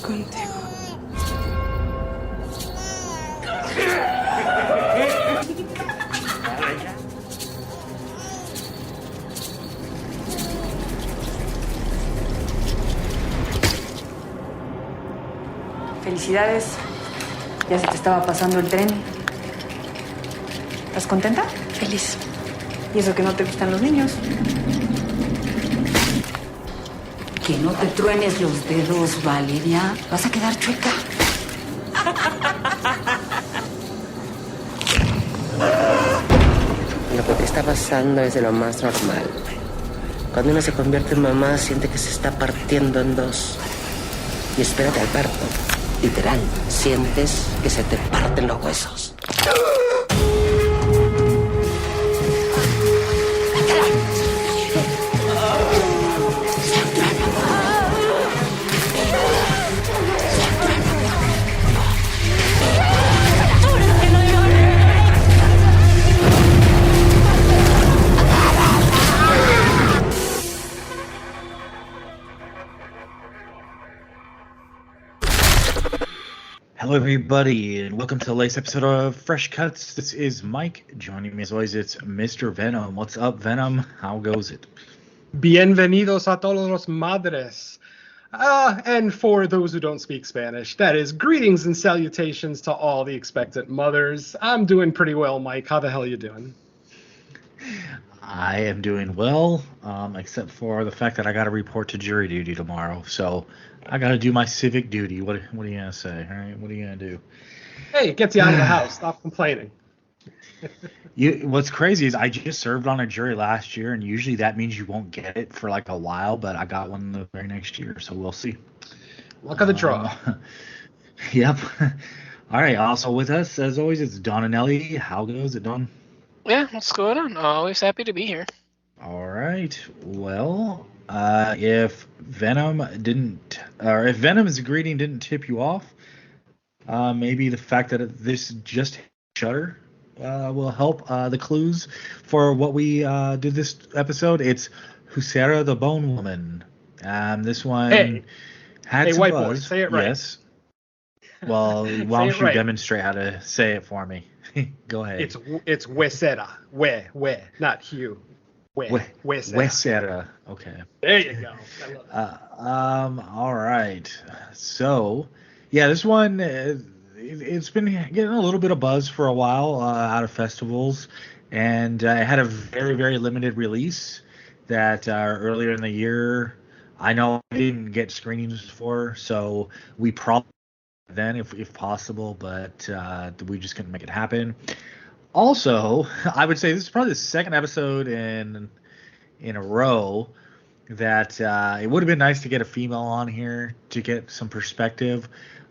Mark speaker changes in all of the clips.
Speaker 1: contigo.
Speaker 2: Felicidades. Ya se te estaba pasando el tren. ¿Estás contenta?
Speaker 1: Feliz.
Speaker 2: ¿Y eso que no te gustan los niños?
Speaker 3: Que no te truenes los dedos, Valeria. Vas a quedar chueca.
Speaker 4: Lo que te está pasando es de lo más normal. Cuando uno se convierte en mamá, siente que se está partiendo en dos. Y espérate al parto. Literal, sientes que se te parten los huesos.
Speaker 5: Hello, everybody, and welcome to the latest episode of Fresh Cuts. This is Mike. Joining me as always, it's Mr. Venom. What's up, Venom? How goes it?
Speaker 6: Bienvenidos a todos los madres. And for those who don't speak Spanish, that is greetings and salutations to all the expectant mothers. I'm doing pretty well, Mike. How the hell you doing?
Speaker 5: I am doing well, except for the fact that I got to report to jury duty tomorrow. So I got to do my civic duty. What are you gonna say? All right, what are you gonna do?
Speaker 6: Hey, it gets you out of the house. Stop complaining.
Speaker 5: What's crazy is I just served on a jury last year, and usually that means you won't get it for like a while, but I got one the very next year, so we'll see.
Speaker 6: Luck of the draw.
Speaker 5: Yep. All right. Also with us, as always, it's Don and Ellie. How goes it, Don?
Speaker 7: Yeah, what's going on? Always happy to be here.
Speaker 5: All right. Well, if Venom's greeting didn't tip you off, maybe the fact that this just Shutter will help the clues for what we did this episode. It's Huesera The Bone Woman. This one had some
Speaker 6: white
Speaker 5: buzz.
Speaker 6: boy, say it right.
Speaker 5: Yes. Well, why don't you demonstrate how to say it for me? Go ahead.
Speaker 6: It's Huesera. Not Hugh.
Speaker 5: Huesera. Okay.
Speaker 6: There you go.
Speaker 5: All right. So, yeah, this one it's been getting a little bit of buzz for a while out of festivals, and it had a very, very limited release that earlier in the year. I know I didn't get screenings for, so we probably then if possible, but we just couldn't make it happen. Also, I would say this is probably the second episode in a row that it would have been nice to get a female on here to get some perspective,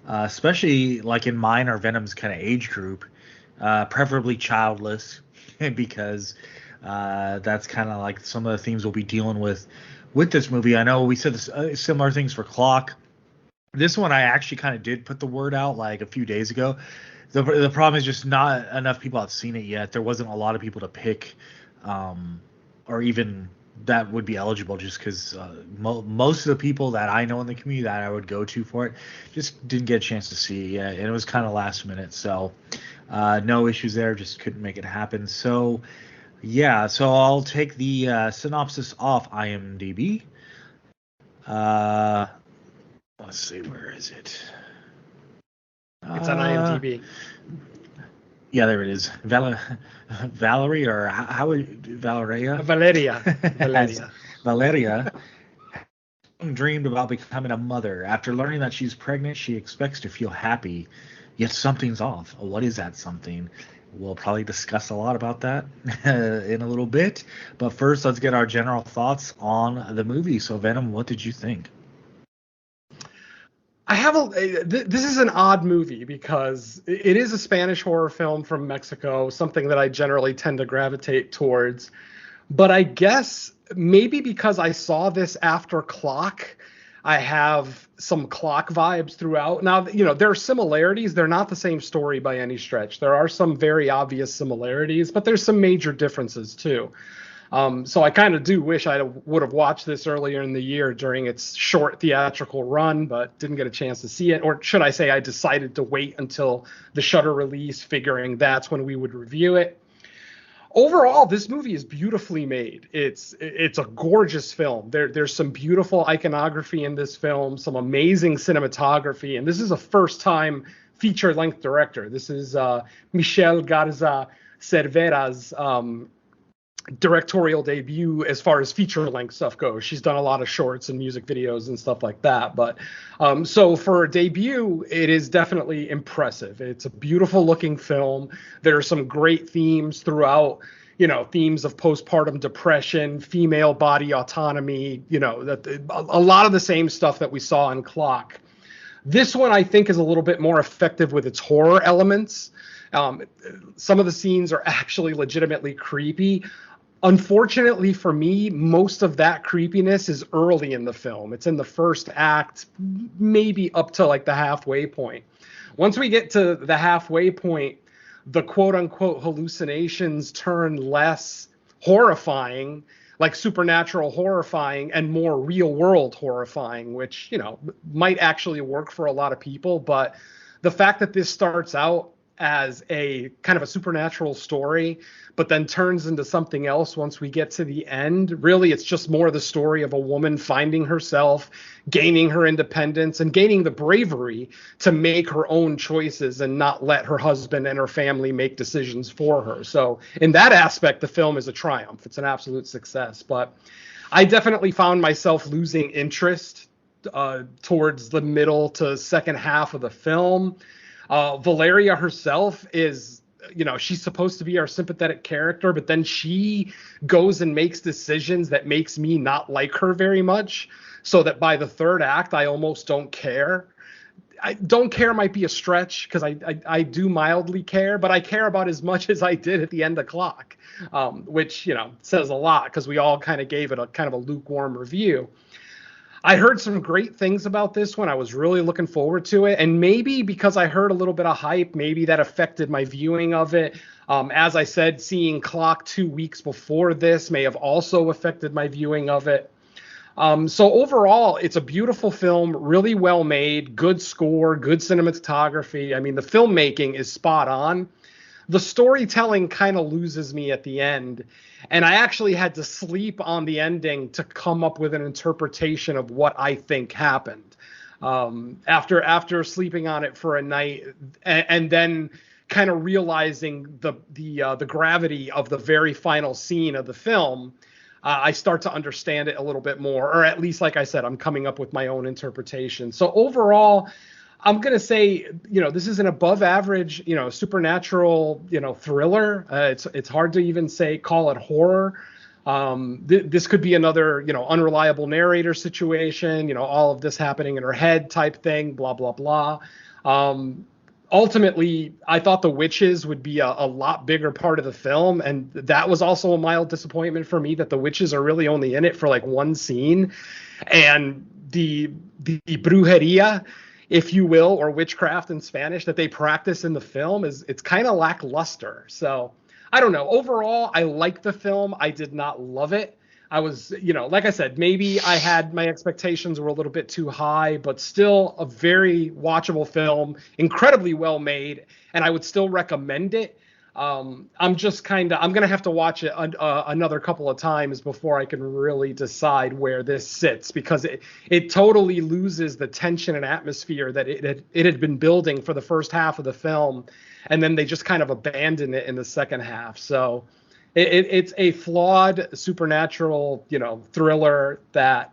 Speaker 5: especially like in mine or Venom's kind of age group, preferably childless, because that's kind of like some of the themes we'll be dealing with this movie. I know we said this, similar things for Clock. This one I actually kind of did put the word out like a few days ago. The problem is just not enough people have seen it yet. There wasn't a lot of people to pick, or even that would be eligible, just because most of the people that I know in the community that I would go to for it just didn't get a chance to see it yet, and it was kind of last minute. So no issues there, just couldn't make it happen. So yeah, so I'll take the synopsis off IMDb. Let's see, where is it?
Speaker 6: It's on IMDb.
Speaker 5: Yeah, there it is. Valerie, or how would Valeria?
Speaker 6: Valeria.
Speaker 5: Valeria dreamed about becoming a mother. After learning that she's pregnant, she expects to feel happy, yet something's off. What is that something? We'll probably discuss a lot about that in a little bit. But first, let's get our general thoughts on the movie. So, Venom, what did you think?
Speaker 6: This is an odd movie because it is a Spanish horror film from Mexico, something that I generally tend to gravitate towards. But I guess maybe because I saw this after Clock, I have some Clock vibes throughout. Now, there are similarities. They're not the same story by any stretch. There are some very obvious similarities, but there's some major differences too. So I kind of do wish I would have watched this earlier in the year during its short theatrical run, but didn't get a chance to see it. Or should I say, I decided to wait until the Shudder release, figuring that's when we would review it. Overall, this movie is beautifully made. It's a gorgeous film. There's some beautiful iconography in this film, some amazing cinematography, and this is a first-time feature-length director. This is Michelle Garza Cervera's directorial debut as far as feature-length stuff goes. She's done a lot of shorts and music videos and stuff like that. But so for a debut, it is definitely impressive. It's a beautiful-looking film. There are some great themes throughout, themes of postpartum depression, female body autonomy, a lot of the same stuff that we saw in Clock. This one, I think, is a little bit more effective with its horror elements. Some of the scenes are actually legitimately creepy. Unfortunately for me, most of that creepiness is early in the film. It's in the first act, maybe up to like the halfway point. Once we get to the halfway point, the quote-unquote hallucinations turn less horrifying, like supernatural horrifying, and more real-world horrifying, which, might actually work for a lot of people. But the fact that this starts out as a kind of a supernatural story, but then turns into something else once we get to the end. Really, it's just more the story of a woman finding herself, gaining her independence, and gaining the bravery to make her own choices and not let her husband and her family make decisions for her. So in that aspect, the film is a triumph. It's an absolute success. But I definitely found myself losing interest towards the middle to second half of the film. Valeria herself is, she's supposed to be our sympathetic character, but then she goes and makes decisions that makes me not like her very much, so that by the third act, I almost don't care. I don't care might be a stretch, because I do mildly care, but I care about as much as I did at the end of Clock, which, says a lot, because we all kind of gave it a kind of a lukewarm review. I heard some great things about this one. I was really looking forward to it. And maybe because I heard a little bit of hype, maybe that affected my viewing of it. As I said, seeing Clock 2 weeks before this may have also affected my viewing of it. So overall, it's a beautiful film, really well made, good score, good cinematography. I mean, the filmmaking is spot on. The storytelling kind of loses me at the end, and I actually had to sleep on the ending to come up with an interpretation of what I think happened. After sleeping on it for a night, and then kind of realizing the gravity of the very final scene of the film, I start to understand it a little bit more, or at least, like I said, I'm coming up with my own interpretation. So overall, I'm going to say, this is an above average, supernatural, thriller. It's hard to even call it horror. This could be another, unreliable narrator situation, all of this happening in her head type thing, blah, blah, blah. Ultimately, I thought the witches would be a lot bigger part of the film. And that was also a mild disappointment for me, that the witches are really only in it for like one scene. And the brujeria, if you will, or witchcraft in Spanish, that they practice in the film it's kind of lackluster. So I don't know. Overall, I like the film. I did not love it. I was, like I said, maybe I had my expectations were a little bit too high, but still a very watchable film, incredibly well made, and I would still recommend it. I'm going to have to watch it another couple of times before I can really decide where this sits, because it totally loses the tension and atmosphere that it had been building for the first half of the film, and then they just kind of abandon it in the second half. So it's a flawed supernatural, thriller that,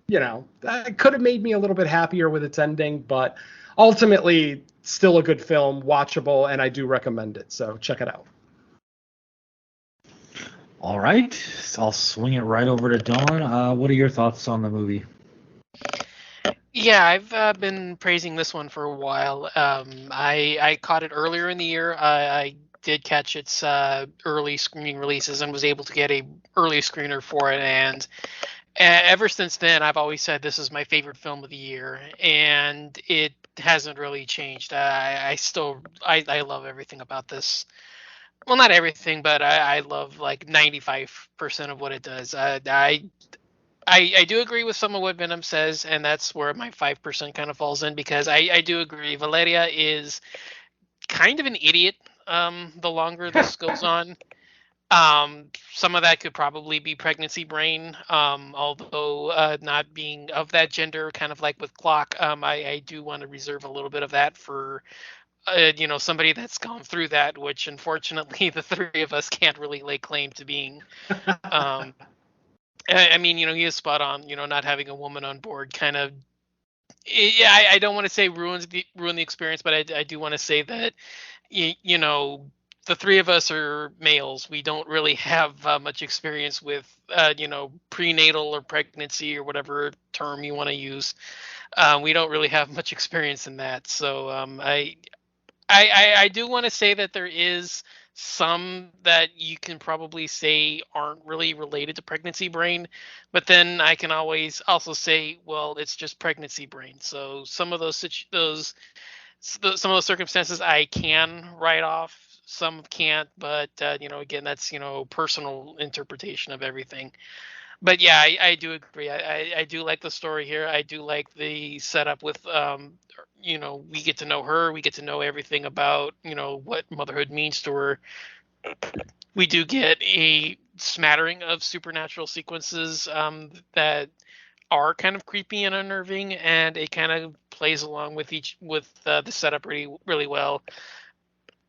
Speaker 6: that could have made me a little bit happier with its ending, but ultimately still a good film, watchable, and I do recommend it. So check it out.
Speaker 5: All right. So I'll swing it right over to Dawn. What are your thoughts on the movie?
Speaker 7: Yeah, I've been praising this one for a while. I caught it earlier in the year. I did catch its early screening releases and was able to get a early screener for it. And ever since then, I've always said this is my favorite film of the year, and it hasn't really changed. I love everything about this. Well, not everything, but I love like 95% of what it does. I do agree with some of what Venom says, and that's where my 5% kind of falls in, because I do agree. Valeria is kind of an idiot the longer this goes on. Some of that could probably be pregnancy brain, although not being of that gender, kind of like with Clock, I do want to reserve a little bit of that for somebody that's gone through that, which unfortunately the three of us can't really lay claim to being. Um, I mean, he is spot on. Not having a woman on board kind of, yeah, I don't want to say ruin the experience, but I do want to say that the three of us are males. We don't really have much experience with prenatal or pregnancy or whatever term you want to use. We don't really have much experience in that, so I do want to say that there is some that you can probably say aren't really related to pregnancy brain, but then I can always also say, well, it's just pregnancy brain. So some of some of those circumstances I can write off, some can't, but again, that's personal interpretation of everything. But yeah, I do agree. I do like the story here. I do like the setup with we get to know her, we get to know everything about what motherhood means to her. We do get a smattering of supernatural sequences that are kind of creepy and unnerving, and it kind of plays along with the setup really well.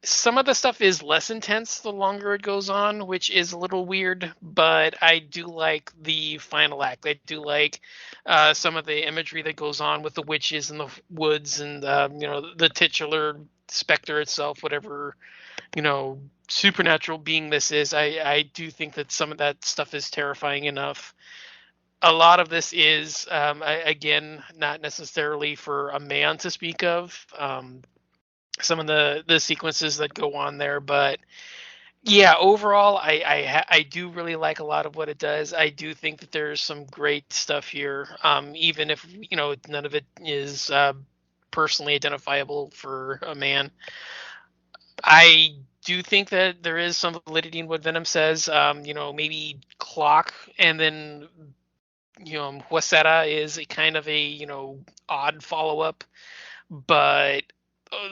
Speaker 7: Some of the stuff is less intense the longer it goes on, which is a little weird, but I do like the final act. I do like some of the imagery that goes on with the witches in the woods, and the titular specter itself, whatever supernatural being this is. I do think that some of that stuff is terrifying enough. A lot of this is again, not necessarily for a man to speak of. Some of the sequences that go on there, but yeah, overall I do really like a lot of what it does. I do think that there's some great stuff here, even if none of it is personally identifiable for a man. I do think that there is some validity in what Venom says. Maybe Clock, and then Huesera is a kind of a odd follow up, but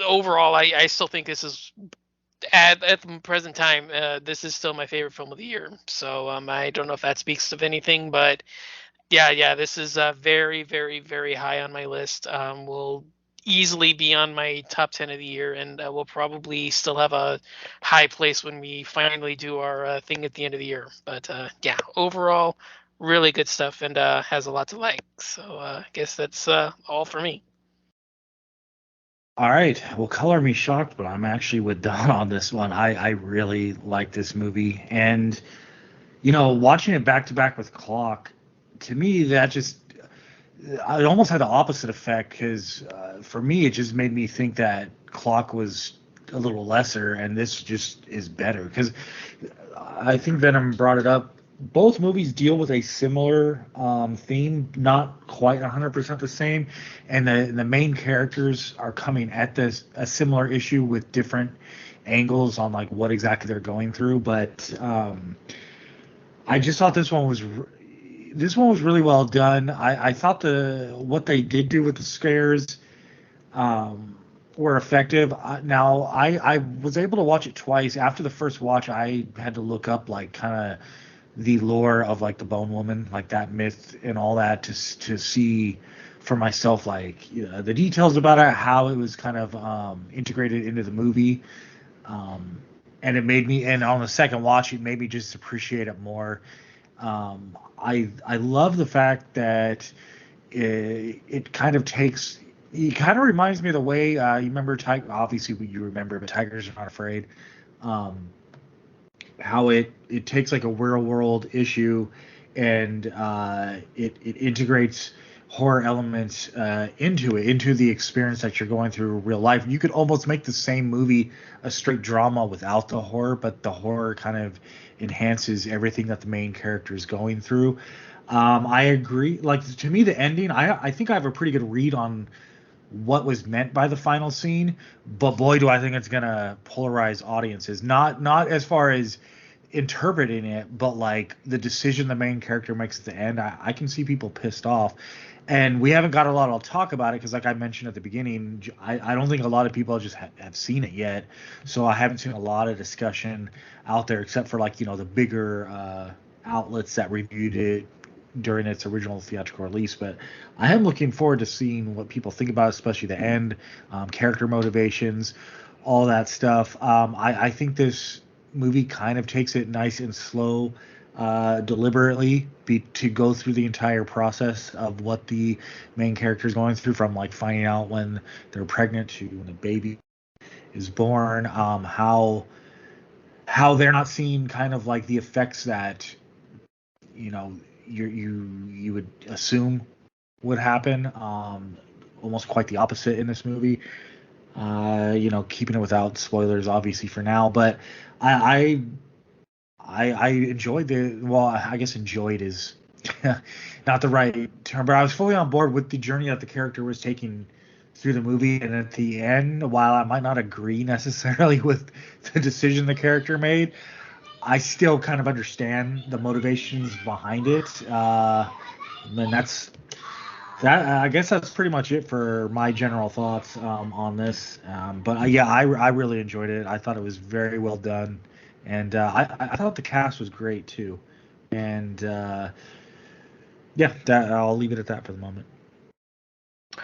Speaker 7: overall, I still think this is at the present time, this is still my favorite film of the year. So I don't know if that speaks of anything, but yeah, this is very, very, very high on my list. Will easily be on my top 10 of the year, and we'll probably still have a high place when we finally do our thing at the end of the year. But yeah, overall, really good stuff, and has a lot to like. So I guess that's all for me.
Speaker 5: All right. Well, color me shocked, but I'm actually with Don on this one. I really like this movie. And, watching it back to back with Clock, to me, that just, I almost had the opposite effect, because for me, it just made me think that Clock was a little lesser, and this just is better. Because I think Venom brought it up. Both movies deal with a similar theme, not quite 100% the same, and the main characters are coming at a similar issue with different angles on like what exactly they're going through. But I just thought this one was really well done. I thought what they did do with the scares were effective. Now I was able to watch it twice. After the first watch, I had to look up like kind of the lore of like the Bone Woman, like that myth and all that, to see for myself, like the details about it, how it was kind of integrated into the movie, and it made me, and on the second watch, it made me just appreciate it more. I love the fact that it kind of takes. It kind of reminds me of the way you remember obviously you remember, but Tigers Are Not Afraid. How it takes like a real world issue, and it integrates horror elements into the experience that you're going through real life. You could almost make the same movie a straight drama without the horror, but the horror kind of enhances everything that the main character is going through. I agree. Like, to me, the ending, I think I have a pretty good read on what was meant by the final scene, but boy, do I think it's gonna polarize audiences. Not as far as interpreting it, but like the decision the main character makes at the end. I can see people pissed off, and we haven't got a lot of talk about it because, like I mentioned at the beginning, I don't think a lot of people just have seen it yet, so I haven't seen a lot of discussion out there except for like the bigger outlets that reviewed it during its original theatrical release. But I am looking forward to seeing what people think about it, especially the end, character motivations, all that stuff. I think this movie kind of takes it nice and slow, deliberately, to go through the entire process of what the main character is going through, from like finding out when they're pregnant to when the baby is born, how they're not seeing kind of like the effects that you would assume would happen. Almost quite the opposite in this movie. Keeping it without spoilers, obviously, for now. But I enjoyed I guess enjoyed is not the right term, but I was fully on board with the journey that the character was taking through the movie. And at the end, while I might not agree necessarily with the decision the character made, I still kind of understand the motivations behind it. And I guess that's pretty much it for my general thoughts on this. But yeah, I really enjoyed it. I thought it was very well done, and I thought the cast was great too. And yeah, I'll leave it at that for the moment.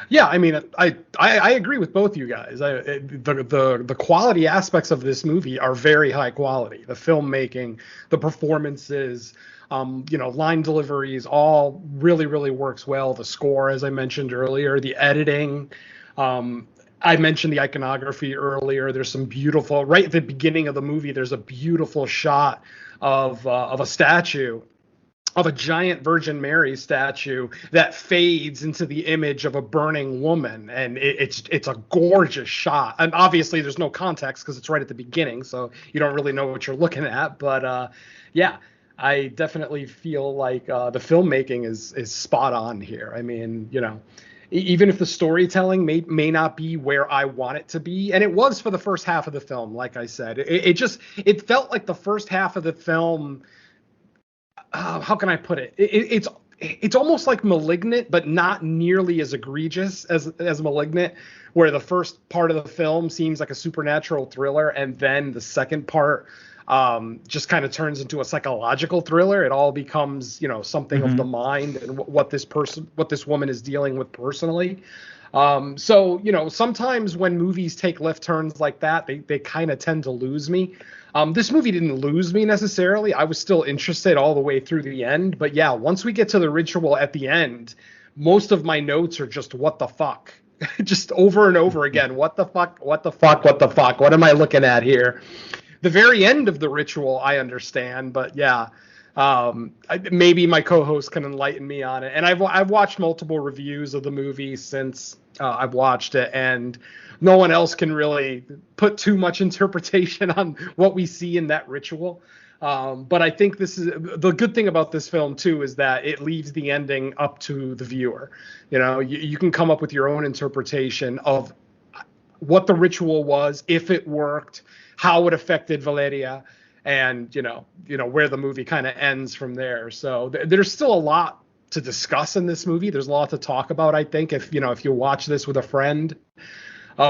Speaker 6: Yeah, I mean, I agree with both you guys. The quality aspects of this movie are very high quality. The filmmaking, the performances, line deliveries, all really, really works well. The score, as I mentioned earlier, the editing. I mentioned the iconography earlier. There's some beautiful, right at the beginning of the movie, there's a beautiful shot of a statue, of a giant Virgin Mary statue that fades into the image of a burning woman, and it's a gorgeous shot. And obviously, there's no context because it's right at the beginning, so you don't really know what you're looking at. But yeah, I definitely feel like the filmmaking is spot on here. I mean, even if the storytelling may not be where I want it to be, and it was for the first half of the film, like I said, it felt like the first half of the film. How can I put it? It's almost like Malignant, but not nearly as egregious as Malignant, where the first part of the film seems like a supernatural thriller, and then the second part just kind of turns into a psychological thriller. It all becomes, something of the mind and what this woman is dealing with personally. So sometimes when movies take left turns like that, they kind of tend to lose me. This movie didn't lose me necessarily. I was still interested all the way through the end. But yeah, once we get to the ritual at the end, most of my notes are just what the fuck. Just over and over again. What the fuck? What the fuck? What the fuck? What am I looking at here? The very end of the ritual, I understand. But yeah, maybe my co-host can enlighten me on it. And I've watched multiple reviews of the movie since I've watched it, and no one else can really put too much interpretation on what we see in that ritual. But I think this is the good thing about this film too, is that it leaves the ending up to the viewer. You can come up with your own interpretation of what the ritual was, if it worked, how it affected Valeria, and where the movie kind of ends from there. So there's still a lot to discuss in this movie. There's a lot to talk about, I think, if you watch this with a friend.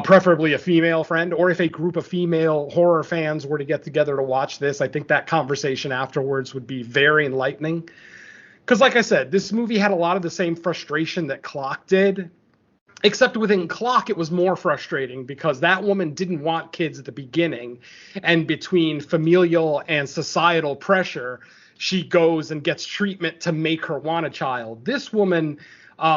Speaker 6: Preferably a female friend, or if a group of female horror fans were to get together to watch this, I think that conversation afterwards would be very enlightening. Because like I said, this movie had a lot of the same frustration that Clock did, except within Clock, it was more frustrating because that woman didn't want kids at the beginning. And between familial and societal pressure, she goes and gets treatment to make her want a child. This woman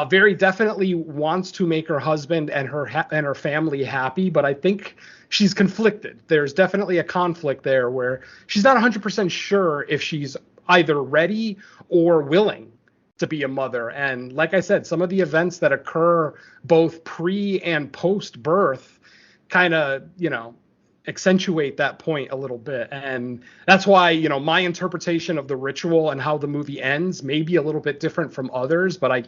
Speaker 6: very definitely wants to make her husband and her family happy, but I think she's conflicted. There's definitely a conflict there where she's not 100% sure if she's either ready or willing to be a mother. And like I said, some of the events that occur both pre and post birth kind of, accentuate that point a little bit. And that's why, my interpretation of the ritual and how the movie ends may be a little bit different from others, but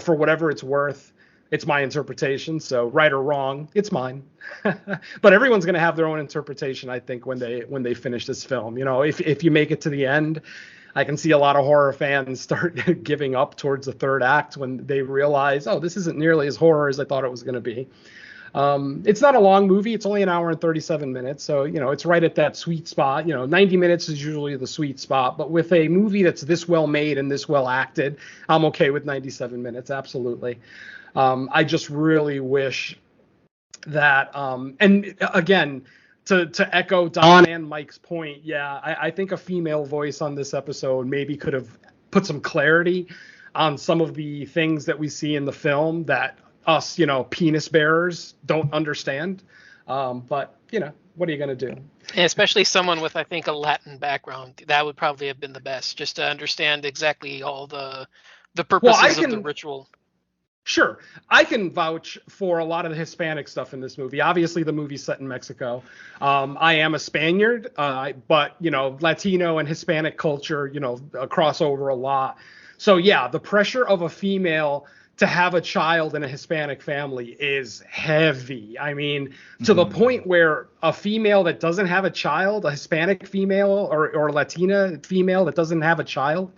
Speaker 6: for whatever it's worth, It's my interpretation, so right or wrong, it's mine. But everyone's going to have their own interpretation, I think, when they finish this film. You know, if you make it to the end, I can see a lot of horror fans start giving up towards the third act when they realize, oh, this isn't nearly as horror as I thought it was going to be. It's not a long movie. It's only an hour and 37 minutes. So, you know, it's right at that sweet spot. You know, 90 minutes is usually the sweet spot. But with a movie that's this well made and this well acted, I'm okay with 97 minutes. Absolutely. I just really wish that, and again, to echo Don and Mike's point, yeah, I think a female voice on this episode maybe could have put some clarity on some of the things that we see in the film that us, you know, penis bearers don't understand. But, you know, what are you going to do?
Speaker 7: And especially someone with, I think, a Latin background. That would probably have been the best, just to understand exactly all the purposes of the ritual.
Speaker 6: Sure. I can vouch for a lot of the Hispanic stuff in this movie. Obviously, the movie's set in Mexico. I am a Spaniard, but, you know, Latino and Hispanic culture, you know, cross over a lot. So, yeah, the pressure of a female to have a child in a Hispanic family is heavy. I mean, to the point where a female that doesn't have a child, a Hispanic female or Latina female that doesn't have a child,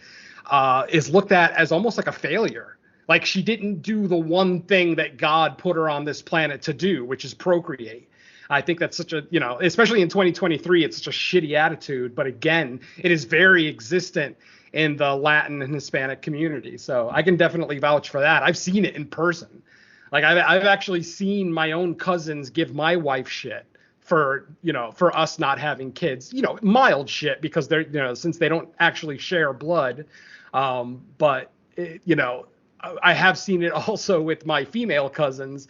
Speaker 6: is looked at as almost like a failure. Like she didn't do the one thing that God put her on this planet to do, which is procreate. I think that's such a, you know, especially in 2023, it's such a shitty attitude. But again, it is very existent in the Latin and Hispanic community. So I can definitely vouch for that. I've seen it in person. Like I've actually seen my own cousins give my wife shit for, you know, for us not having kids, you know, mild shit because they're, you know, since they don't actually share blood. But, you know, I have seen it also with my female cousins.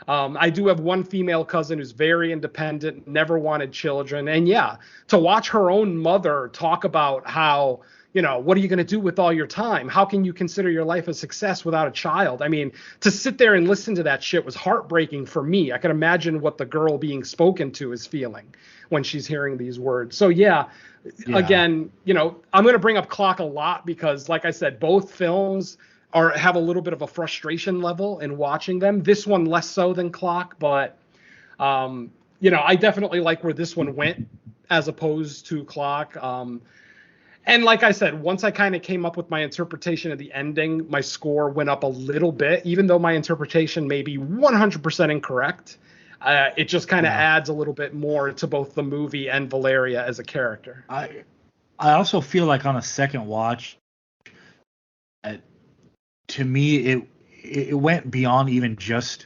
Speaker 6: I do have one female cousin who's very independent, never wanted children. And yeah, to watch her own mother talk about how, you know, what are you going to do with all your time? How can you consider your life a success without a child? I mean, to sit there and listen to that shit was heartbreaking for me. I can imagine what the girl being spoken to is feeling when she's hearing these words. So yeah, again, you know, I'm going to bring up Clock a lot because, like I said, both films have a little bit of a frustration level in watching them. This one less so than Clock, but you know, I definitely like where this one went as opposed to Clock. And like I said, once I kind of came up with my interpretation of the ending, my score went up a little bit, even though my interpretation may be 100% incorrect. It just kind of adds a little bit more to both the movie and Valeria as a character.
Speaker 5: I also feel like on a second watch, to me, it went beyond even just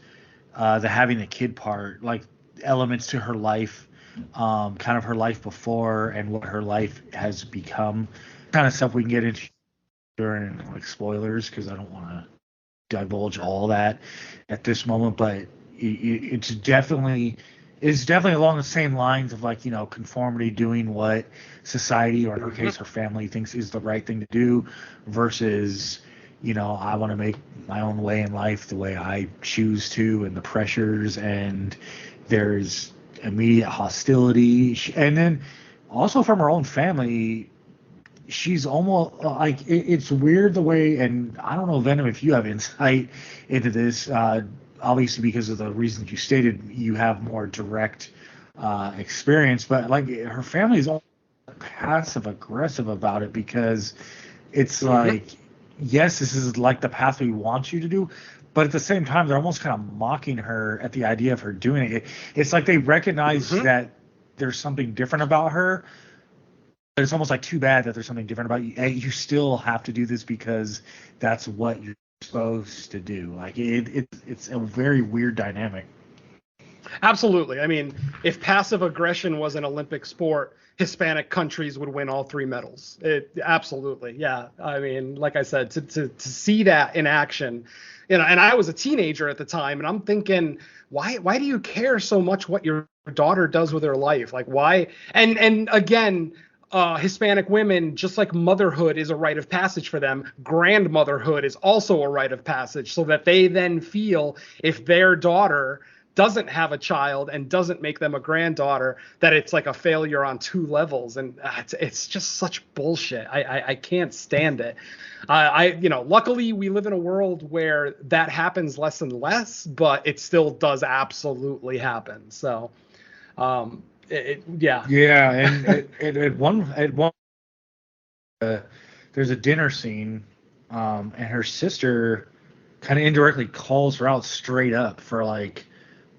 Speaker 5: the having a kid part, like elements to her life. Kind of her life before and what her life has become, kind of stuff we can get into during like spoilers because I don't want to divulge all that at this moment, but it's definitely along the same lines of like, you know, conformity, doing what society or in her case her family thinks is the right thing to do versus, you know, I want to make my own way in life the way I choose to, and the pressures, and there's immediate hostility, and then also from her own family, she's almost like it's weird the way, and I don't know, Venom, if you have insight into this, obviously because of the reasons you stated, you have more direct experience, but like her family is all passive aggressive about it because it's like, yes, this is like the path we want you to do, but at the same time, they're almost kind of mocking her at the idea of her doing it. It's like they recognize that there's something different about her, but it's almost like too bad that there's something different about you. Hey, you still have to do this because that's what you're supposed to do. Like it's a very weird dynamic.
Speaker 6: Absolutely. I mean, if passive aggression was an Olympic sport, Hispanic countries would win all 3 medals. Absolutely. Yeah. I mean, like I said, to see that in action, you know, and I was a teenager at the time, and I'm thinking, why do you care so much what your daughter does with her life? Like, why? And again, Hispanic women, just like motherhood is a rite of passage for them, grandmotherhood is also a rite of passage, so that they then feel if their daughter doesn't have a child and doesn't make them a granddaughter, that it's like a failure on 2 levels. And it's just such bullshit. I can't stand it. Luckily we live in a world where that happens less and less, but it still does absolutely happen. So, yeah.
Speaker 5: Yeah, and at one there's a dinner scene, and her sister kind of indirectly calls her out straight up for like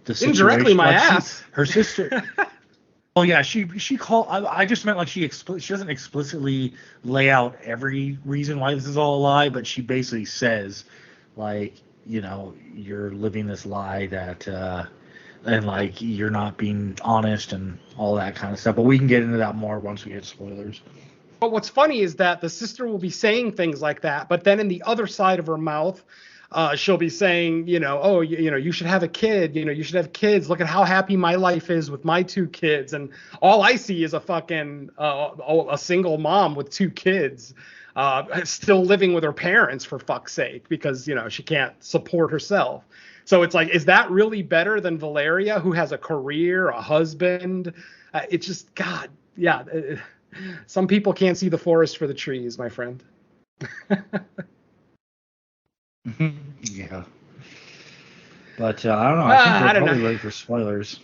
Speaker 5: the situation.
Speaker 6: Indirectly, my
Speaker 5: like
Speaker 6: ass.
Speaker 5: Her sister. Oh yeah, she called. I just meant like she doesn't explicitly lay out every reason why this is all a lie, but she basically says, like, you're living this lie that, and like you're not being honest and all that kind of stuff. But we can get into that more once we hit spoilers.
Speaker 6: But what's funny is that the sister will be saying things like that, but then in the other side of her mouth, she'll be saying, you should have a kid, you should have kids. Look at how happy my life is with my 2 kids. And all I see is a fucking, a single mom with 2 kids, still living with her parents, for fuck's sake, because, she can't support herself. So it's like, is that really better than Valeria, who has a career, a husband? It's just, God, yeah. Some people can't see the forest for the trees, my friend.
Speaker 5: Yeah. But I don't know. I think we're probably ready for spoilers.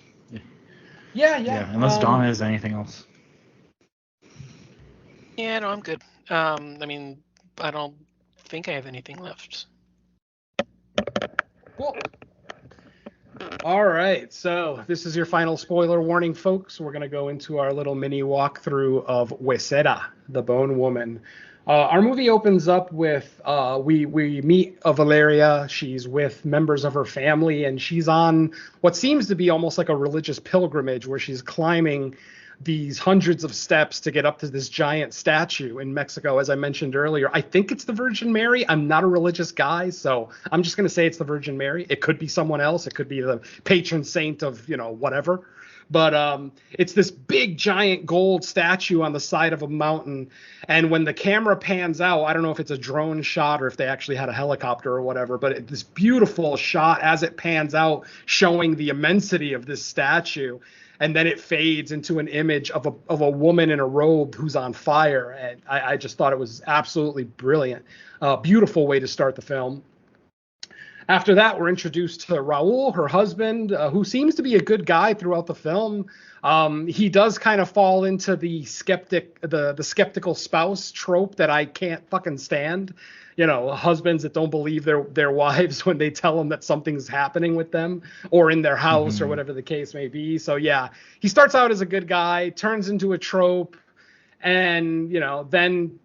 Speaker 6: Yeah.
Speaker 5: Unless Donna has anything else.
Speaker 7: Yeah, no, I'm good. I don't think I have anything left.
Speaker 6: Cool. All right, so this is your final spoiler warning, folks. We're going to go into our little mini walkthrough of Huesera, The Bone Woman. Our movie opens up with, we meet Valeria. She's with members of her family, and she's on what seems to be almost like a religious pilgrimage, where she's climbing these hundreds of steps to get up to this giant statue in Mexico. As I mentioned earlier, I think it's the Virgin Mary. I'm not a religious guy, so I'm just going to say it's the Virgin Mary. It could be someone else. It could be the patron saint of, whatever. But it's this big, giant gold statue on the side of a mountain. And when the camera pans out, I don't know if it's a drone shot or if they actually had a helicopter or whatever, but this beautiful shot as it pans out, showing the immensity of this statue. And then it fades into an image of a woman in a robe who's on fire. And I just thought it was absolutely brilliant. Beautiful way to start the film. After that, we're introduced to Raul, her husband, who seems to be a good guy throughout the film. He does kind of fall into the skeptical spouse trope that I can't fucking stand. Husbands that don't believe their wives when they tell them that something's happening with them or in their house or whatever the case may be. So yeah, he starts out as a good guy, turns into a trope, and then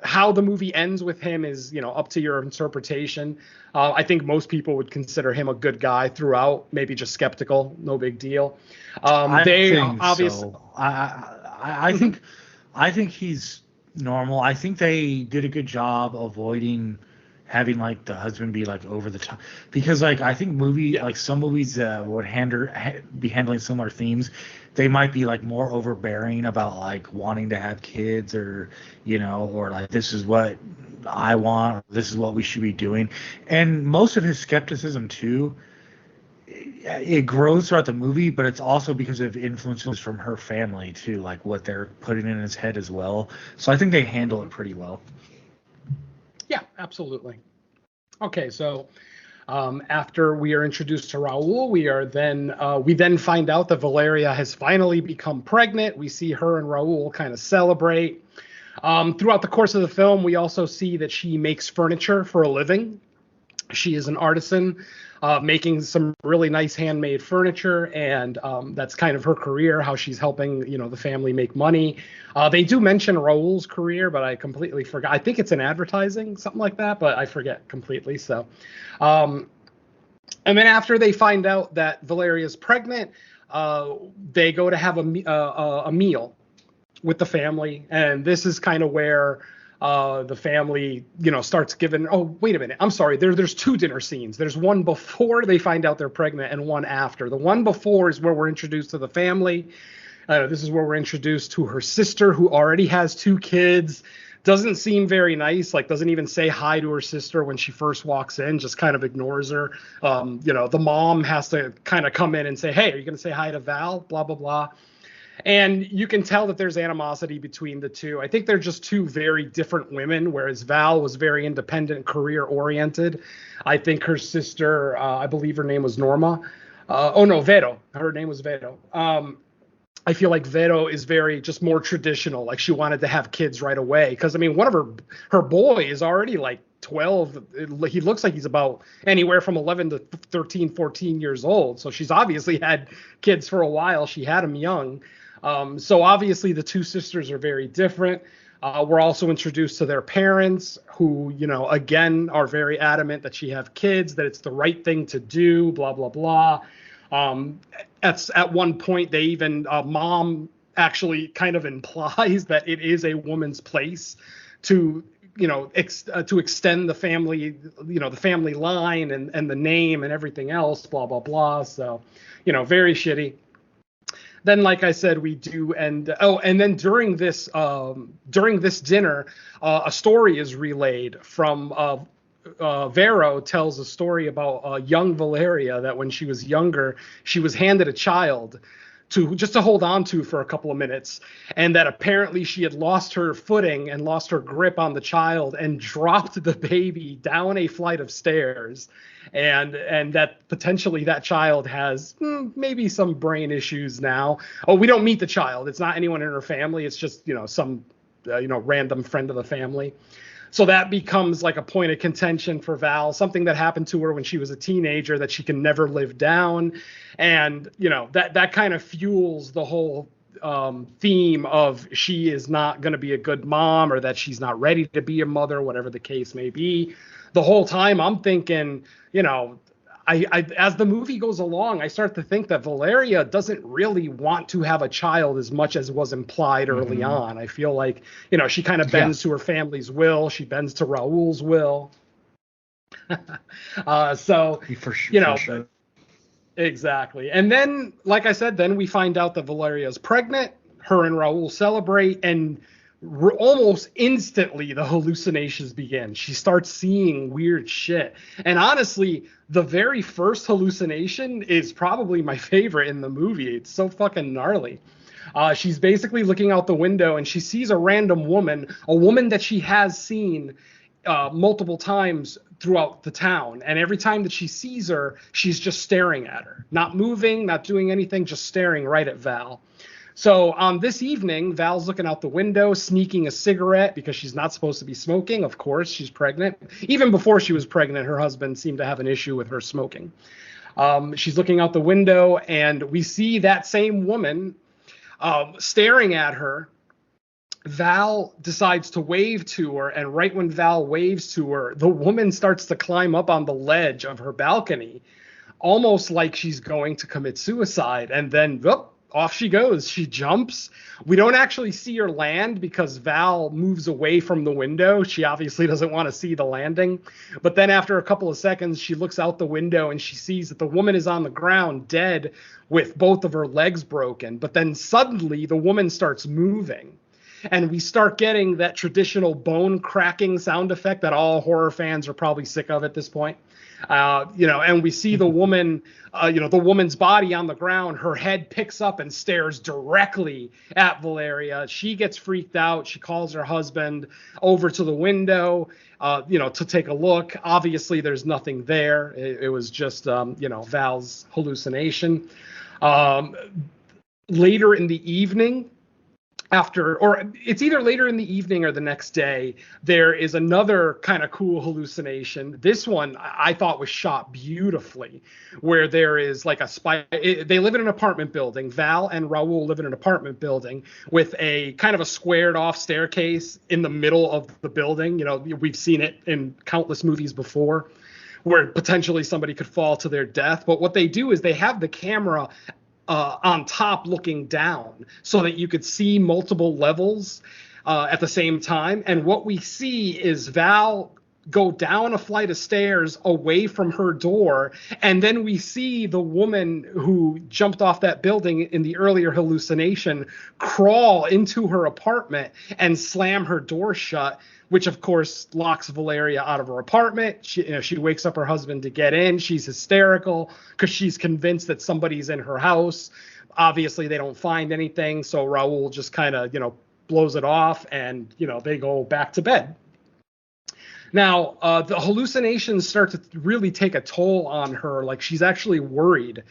Speaker 6: how the movie ends with him is up to your interpretation. I think most people would consider him a good guy throughout, maybe just skeptical, no big deal. I
Speaker 5: think he's normal. I think they did a good job avoiding having like the husband be like over the top, because like I think some movies would be handling similar themes. They might be like more overbearing about like wanting to have kids, or or like, this is what I want, this is what we should be doing. And most of his skepticism too, it grows throughout the movie, but it's also because of influences from her family too, like what they're putting in his head as well. So I think they handle it pretty well.
Speaker 6: Yeah, absolutely. Okay, so after we are introduced to Raul, we then find out that Valeria has finally become pregnant. We see her and Raul kind of celebrate. Throughout the course of the film, we also see that she makes furniture for a living. She is an artisan, making some really nice handmade furniture, and that's kind of her career, how she's helping, the family make money. They do mention Raul's career, but I completely forgot. I think it's in advertising, something like that, but I forget completely. So, and then after they find out that Valeria's pregnant, they go to have a meal with the family, and this is kind of where the family, starts giving. Oh, wait a minute. I'm sorry. There's 2 dinner scenes. There's one before they find out they're pregnant and one after. The one before is where we're introduced to the family. This is where we're introduced to her sister, who already has 2 kids, Doesn't seem very nice, like doesn't even say hi to her sister when she first walks in, just kind of ignores her. The mom has to kind of come in and say, hey, are you going to say hi to Val? Blah, blah, blah. And you can tell that there's animosity between the two. I think they're just two very different women, whereas Val was very independent, career-oriented. I think her sister, I believe her name was Norma. Vero. Her name was Vero. I feel like Vero is very just more traditional. Like she wanted to have kids right away. Because, I mean, one of her boy is already like 12. He looks like he's about anywhere from 11 to 13, 14 years old. So she's obviously had kids for a while. She had them young. So obviously the two sisters are very different. We're also introduced to their parents who, again, are very adamant that she have kids, that it's the right thing to do, blah, blah, blah. At one point, they even mom actually kind of implies that it is a woman's place to extend the family, the family line and the name and everything else, blah, blah, blah. So, very shitty. Then, like I said, we do and then during this dinner, a story is relayed from Vero tells a story about young Valeria, that when she was younger, she was handed a child to hold on to for a couple of minutes, and that apparently she had lost her footing and lost her grip on the child and dropped the baby down a flight of stairs, and that potentially that child has maybe some brain issues now. Oh, we don't meet the child. It's not anyone in her family. It's just some random friend of the family. So that becomes like a point of contention for Val, something that happened to her when she was a teenager that she can never live down. And, that kind of fuels the whole theme of she is not going to be a good mom, or that she's not ready to be a mother, whatever the case may be. The whole time I'm thinking, I as the movie goes along, I start to think that Valeria doesn't really want to have a child as much as was implied early on. I feel like, she kind of bends to her family's will. She bends to Raul's will.
Speaker 5: For sure.
Speaker 6: Exactly. And then, like I said, then we find out that Valeria is pregnant. Her and Raul celebrate, and almost instantly the hallucinations begin. She starts seeing weird shit. And honestly, the very first hallucination is probably my favorite in the movie. It's so fucking gnarly. She's basically looking out the window and she sees a random woman, a woman that she has seen multiple times throughout the town. And every time that she sees her, she's just staring at her, not moving, not doing anything, just staring right at Val. So on this evening, Val's looking out the window, sneaking a cigarette because she's not supposed to be smoking. Of course, she's pregnant. Even before she was pregnant, her husband seemed to have an issue with her smoking. She's looking out the window, and we see that same woman staring at her. Val decides to wave to her, and right when Val waves to her, the woman starts to climb up on the ledge of her balcony, almost like she's going to commit suicide, and then off she goes. She jumps. We don't actually see her land because Val moves away from the window. She obviously doesn't want to see the landing. But then after a couple of seconds, she looks out the window and she sees that the woman is on the ground, dead, with both of her legs broken. But then suddenly the woman starts moving. And we start getting that traditional bone cracking sound effect that all horror fans are probably sick of at this point. And we see the woman, the woman's body on the ground. Her head picks up and stares directly at Valeria. She gets freaked out. She calls her husband over to the window, to take a look. Obviously, there's nothing there. It was just, Val's hallucination. Later in the evening, it's either later in the evening or the next day, there is another kind of cool hallucination. This one I thought was shot beautifully, where there is like they live in an apartment building. Val and Raul live in an apartment building with a kind of a squared off staircase in the middle of the building. We've seen it in countless movies before, where potentially somebody could fall to their death. But what they do is they have the camera on top looking down so that you could see multiple levels at the same time. And what we see is Val go down a flight of stairs away from her door, and then we see the woman who jumped off that building in the earlier hallucination crawl into her apartment and slam her door shut, which of course locks Valeria out of her apartment. She wakes up her husband to get in. She's hysterical because she's convinced that somebody's in her house. Obviously they don't find anything, so Raul just kind of blows it off, and they go back to bed. Now, the hallucinations start to really take a toll on her. Like, she's actually worried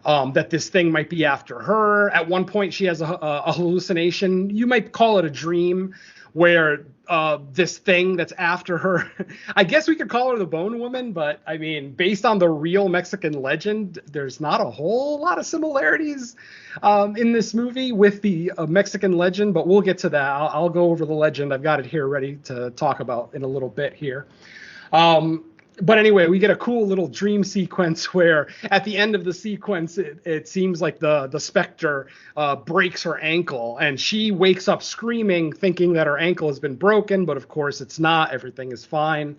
Speaker 6: that this thing might be after her. At one point, she has a hallucination. You might call it a dream, where this thing that's after her, I guess we could call her the Bone Woman, but I mean, based on the real Mexican legend, there's not a whole lot of similarities in this movie with the Mexican legend, but we'll get to that. I'll go over the legend. I've got it here ready to talk about in a little bit here. But anyway, we get a cool little dream sequence where at the end of the sequence, it seems like the specter breaks her ankle, and she wakes up screaming, thinking that her ankle has been broken, but of course it's not. Everything is fine.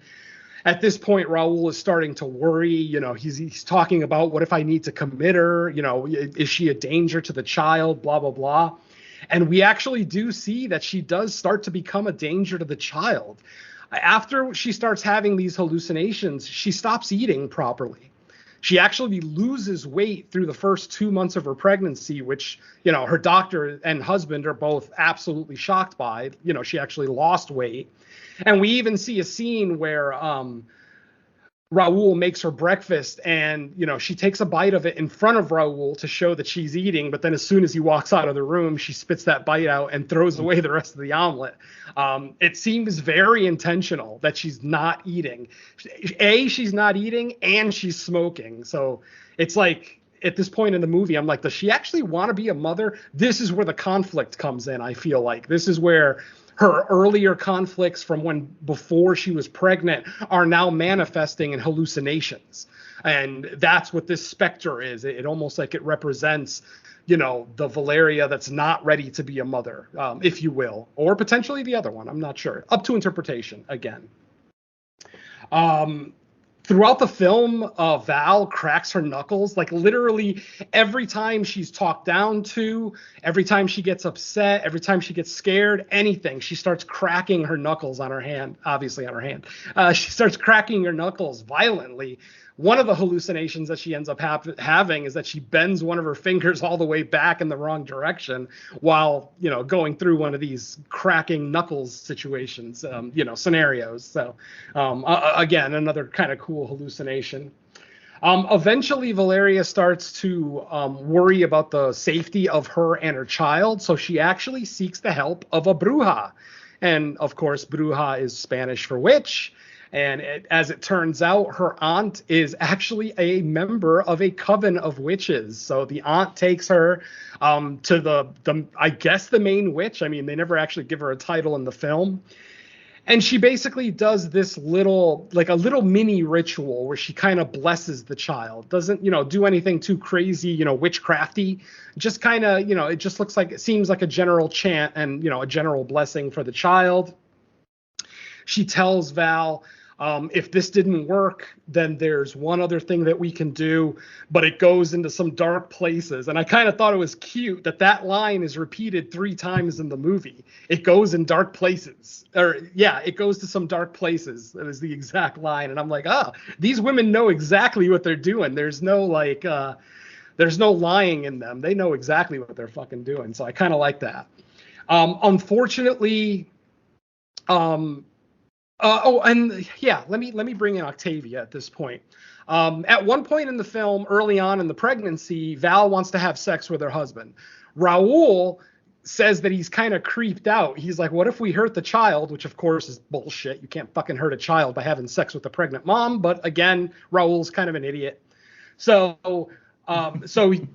Speaker 6: At this point, Raul is starting to worry. He's talking about, what if I need to commit her? Is she a danger to the child? Blah, blah, blah. And we actually do see that she does start to become a danger to the child. After she starts having these hallucinations, she stops eating properly. She actually loses weight through the first 2 months of her pregnancy, which, her doctor and husband are both absolutely shocked by. She actually lost weight. And we even see a scene where Raul makes her breakfast, and she takes a bite of it in front of Raul to show that she's eating, but then as soon as he walks out of the room, she spits that bite out and throws away the rest of the omelet. It seems very intentional that she's not eating. She's not eating, and she's smoking. So it's like, at this point in the movie, I'm like, does she actually want to be a mother? This is where the conflict comes in. I feel like this is where her earlier conflicts from before she was pregnant are now manifesting in hallucinations. And that's what this specter is. It almost like it represents, the Valeria that's not ready to be a mother, if you will, or potentially the other one. I'm not sure. Up to interpretation again. Throughout the film, Val cracks her knuckles. Like, literally every time she's talked down to, every time she gets upset, every time she gets scared, anything, she starts cracking her knuckles on her hand, obviously on her hand. She starts cracking her knuckles violently. One of the hallucinations that she ends up having is that she bends one of her fingers all the way back in the wrong direction while, going through one of these cracking knuckles situations, scenarios. So, again, another kind of cool hallucination. Eventually, Valeria starts to worry about the safety of her and her child, so she actually seeks the help of a bruja. And, of course, bruja is Spanish for witch. And as it turns out, her aunt is actually a member of a coven of witches. So the aunt takes her to the I guess the main witch. I mean, they never actually give her a title in the film. And she basically does this little mini ritual where she kind of blesses the child. Doesn't, do anything too crazy, witchcrafty. Just kind of, it just seems like a general chant and, a general blessing for the child. She tells Val, if this didn't work, then there's one other thing that we can do, but it goes into some dark places. And I kind of thought it was cute that line is repeated 3 times in the movie. It goes in dark places. It goes to some dark places. That is the exact line. And I'm like, these women know exactly what they're doing. There's no lying in them. They know exactly what they're fucking doing. So I kind of like that. Unfortunately, let me bring in Octavia at this point. At one point in the film, early on in the pregnancy, Val wants to have sex with her husband. Raul says that he's kind of creeped out. He's like, what if we hurt the child? Which, of course, is bullshit. You can't fucking hurt a child by having sex with a pregnant mom. But again, Raul's kind of an idiot. So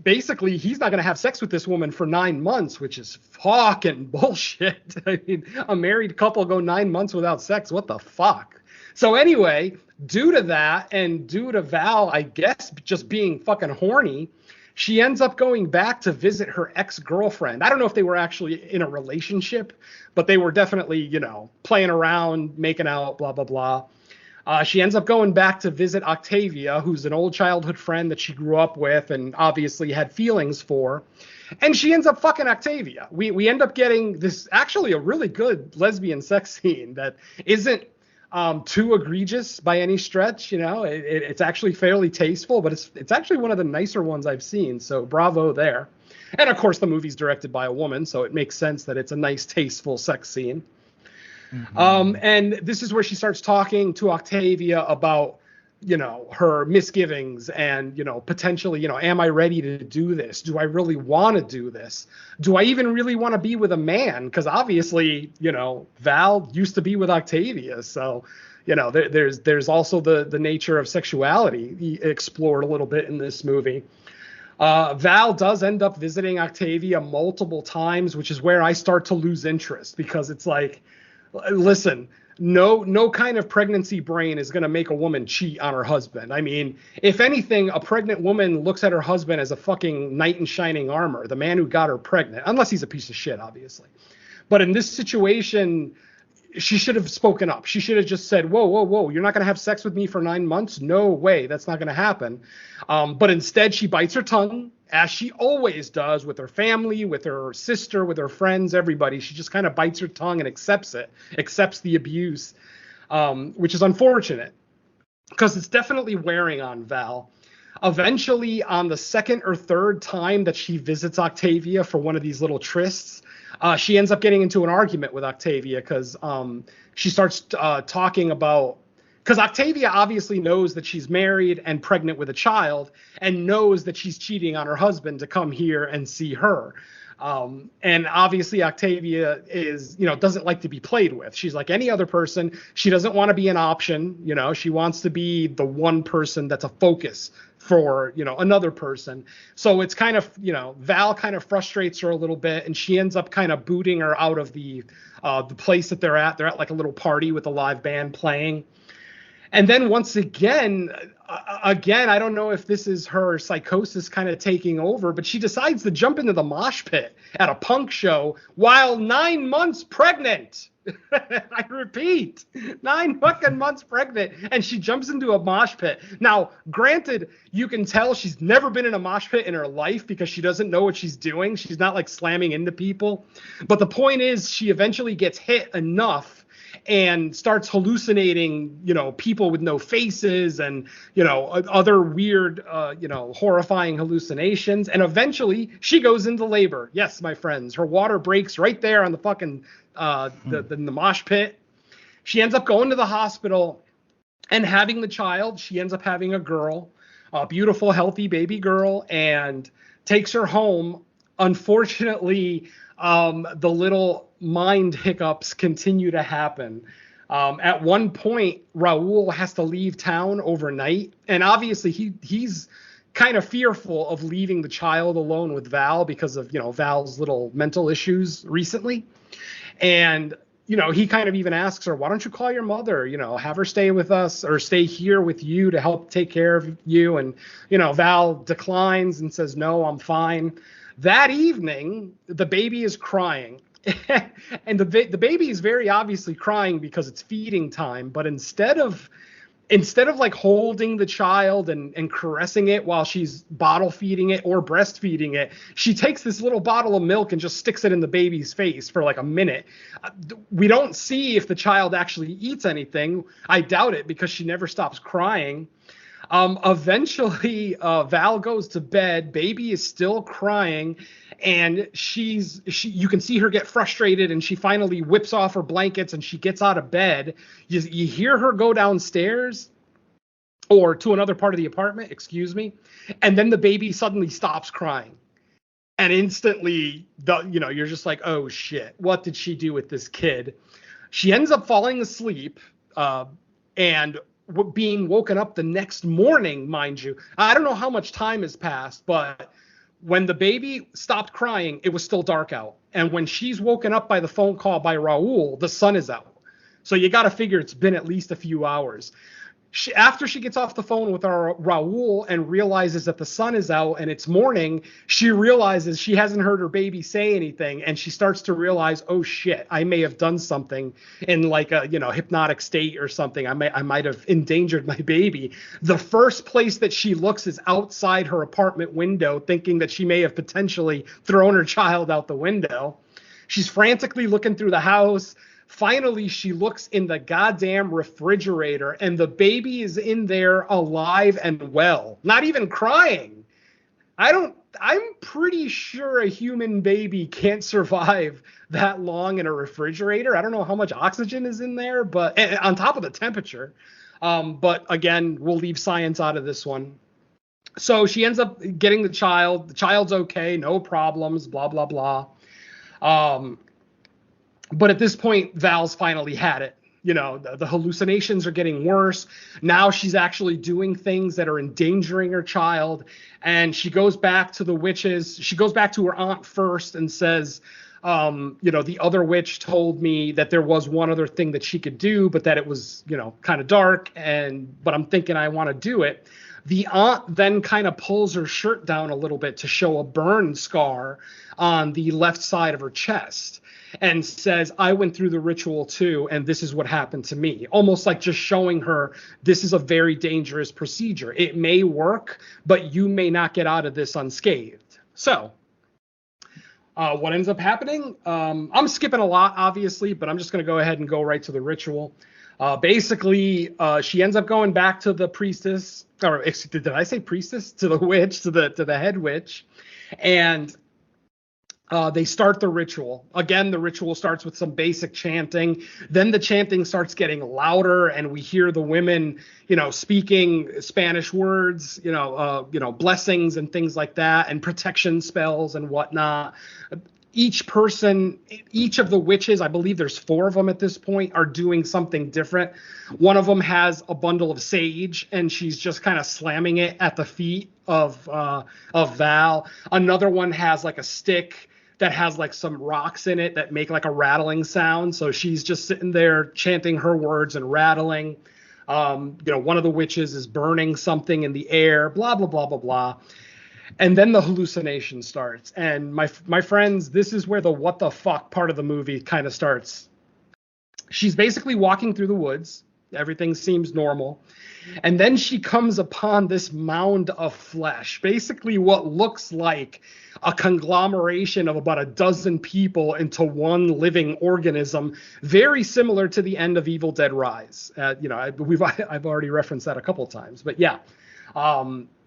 Speaker 6: basically, he's not going to have sex with this woman for 9 months, which is fucking bullshit. I mean, a married couple go 9 months without sex. What the fuck? So anyway, due to that and due to Val, I guess, just being fucking horny, she ends up going back to visit her ex-girlfriend. I don't know if they were actually in a relationship, but they were definitely, playing around, making out, blah, blah, blah. She ends up going back to visit Octavia, who's an old childhood friend that she grew up with and obviously had feelings for. And she ends up fucking Octavia. We end up getting this actually a really good lesbian sex scene that isn't too egregious by any stretch. It's actually fairly tasteful, but it's actually one of the nicer ones I've seen. So bravo there. And of course, the movie's directed by a woman, so it makes sense that it's a nice, tasteful sex scene. Mm-hmm. And this is where she starts talking to Octavia about, her misgivings and, potentially, am I ready to do this? Do I really want to do this? Do I even really want to be with a man? Because obviously, Val used to be with Octavia. So, there's also the nature of sexuality explored a little bit in this movie. Val does end up visiting Octavia multiple times, which is where I start to lose interest because it's like, listen, no kind of pregnancy brain is going to make a woman cheat on her husband. I mean, if anything, a pregnant woman looks at her husband as a fucking knight in shining armor, the man who got her pregnant, unless he's a piece of shit, obviously. But in this situation, she should have spoken up. She should have just said, whoa, you're not going to have sex with me for 9 months? No way, that's not going to happen. But instead, she bites her tongue, as she always does with her family, with her sister, with her friends, everybody. She just kind of bites her tongue and accepts the abuse, which is unfortunate because it's definitely wearing on Val. Eventually, on the second or third time that she visits Octavia for one of these little trysts, she ends up getting into an argument with Octavia because she starts talking about, because Octavia obviously knows that she's married and pregnant with a child and knows that she's cheating on her husband to come here and see her. And obviously Octavia doesn't like to be played with. She's like any other person. She doesn't want to be an option. She wants to be the one person that's a focus for, another person. So it's kind of, Val kind of frustrates her a little bit and she ends up kind of booting her out of the place that they're at. They're at like a little party with a live band playing. And then once again, I don't know if this is her psychosis kind of taking over, but she decides to jump into the mosh pit at a punk show while 9 months pregnant. I repeat, 9 fucking months pregnant. And she jumps into a mosh pit. Now, granted, you can tell she's never been in a mosh pit in her life because she doesn't know what she's doing. She's not like slamming into people. But the point is she eventually gets hit enough and starts hallucinating, people with no faces and, other weird, horrifying hallucinations. And eventually she goes into labor. Yes, my friends, her water breaks right there on the fucking, the mosh pit. She ends up going to the hospital and having the child. She ends up having a girl, a beautiful, healthy baby girl, and takes her home. Unfortunately, the little mind hiccups continue to happen. At one point, Raul has to leave town overnight, and obviously he's kind of fearful of leaving the child alone with Val because of Val's little mental issues recently. And he kind of even asks her, why don't you call your mother, have her stay with us or stay here with you to help take care of you. And Val declines and says, no, I'm fine. That evening, the baby is crying. And the baby is very obviously crying because it's feeding time. But instead of like holding the child and caressing it while she's bottle feeding it or breastfeeding it, she takes this little bottle of milk and just sticks it in the baby's face for like a minute. We don't see if the child actually eats anything. I doubt it because she never stops crying. Eventually, Val goes to bed. Baby is still crying, and you can see her get frustrated, and she finally whips off her blankets and she gets out of bed. You hear her go downstairs or to another part of the apartment, excuse me, and then the baby suddenly stops crying. And instantly, you're just like, oh shit, what did she do with this kid? She ends up falling asleep, and being woken up the next morning, mind you. I don't know how much time has passed, but when the baby stopped crying, it was still dark out. And when she's woken up by the phone call by Raul, the sun is out. So you got to figure it's been at least a few hours. After she gets off the phone with our Raul and realizes that the sun is out and it's morning, she realizes she hasn't heard her baby say anything, and she starts to realize, oh shit, I may have done something in like a hypnotic state or something. I might have endangered my baby. The first place that she looks is outside her apartment window, thinking that she may have potentially thrown her child out the window. She's frantically looking through the house. Finally, she looks in the goddamn refrigerator, and the baby is in there alive and well, not even crying. I'm pretty sure a human baby can't survive that long in a refrigerator. I don't know how much oxygen is in there, but on top of the temperature. But again, we'll leave science out of this one. So she ends up getting the child. The child's okay, no problems, blah, blah, blah. But at this point, Val's finally had it. The hallucinations are getting worse. Now she's actually doing things that are endangering her child. And she goes back to the witches. She goes back to her aunt first and says, the other witch told me that there was one other thing that she could do, but that it was, kind of dark. But I'm thinking I want to do it. The aunt then kind of pulls her shirt down a little bit to show a burn scar on the left side of her chest, and says, I went through the ritual too, and this is what happened to me. Almost like just showing her this is a very dangerous procedure. It may work, but you may not get out of this unscathed. So what ends up happening? I'm skipping a lot, obviously, but I'm just going to go ahead and go right to the ritual. Basically, she ends up going back to the priestess, or did I say priestess? To the witch, to the head witch, and they start the ritual. Again, the ritual starts with some basic chanting. Then the chanting starts getting louder, and we hear the women, speaking Spanish words, blessings and things like that, and protection spells and whatnot. Each of the witches, I believe there's 4 of them at this point, are doing something different. One of them has a bundle of sage, and she's just kind of slamming it at the feet of Val. Another one has like a stick that has like some rocks in it that make like a rattling sound. So she's just sitting there chanting her words and rattling. One of the witches is burning something in the air, blah, blah, blah, blah, blah. And then the hallucination starts. And my friends, this is where the what the fuck part of the movie kind of starts. She's basically walking through the woods. Everything seems normal. And then she comes upon this mound of flesh, basically what looks like a conglomeration of about a dozen people into one living organism, very similar to the end of Evil Dead Rise. I've already referenced that a couple of times, but yeah.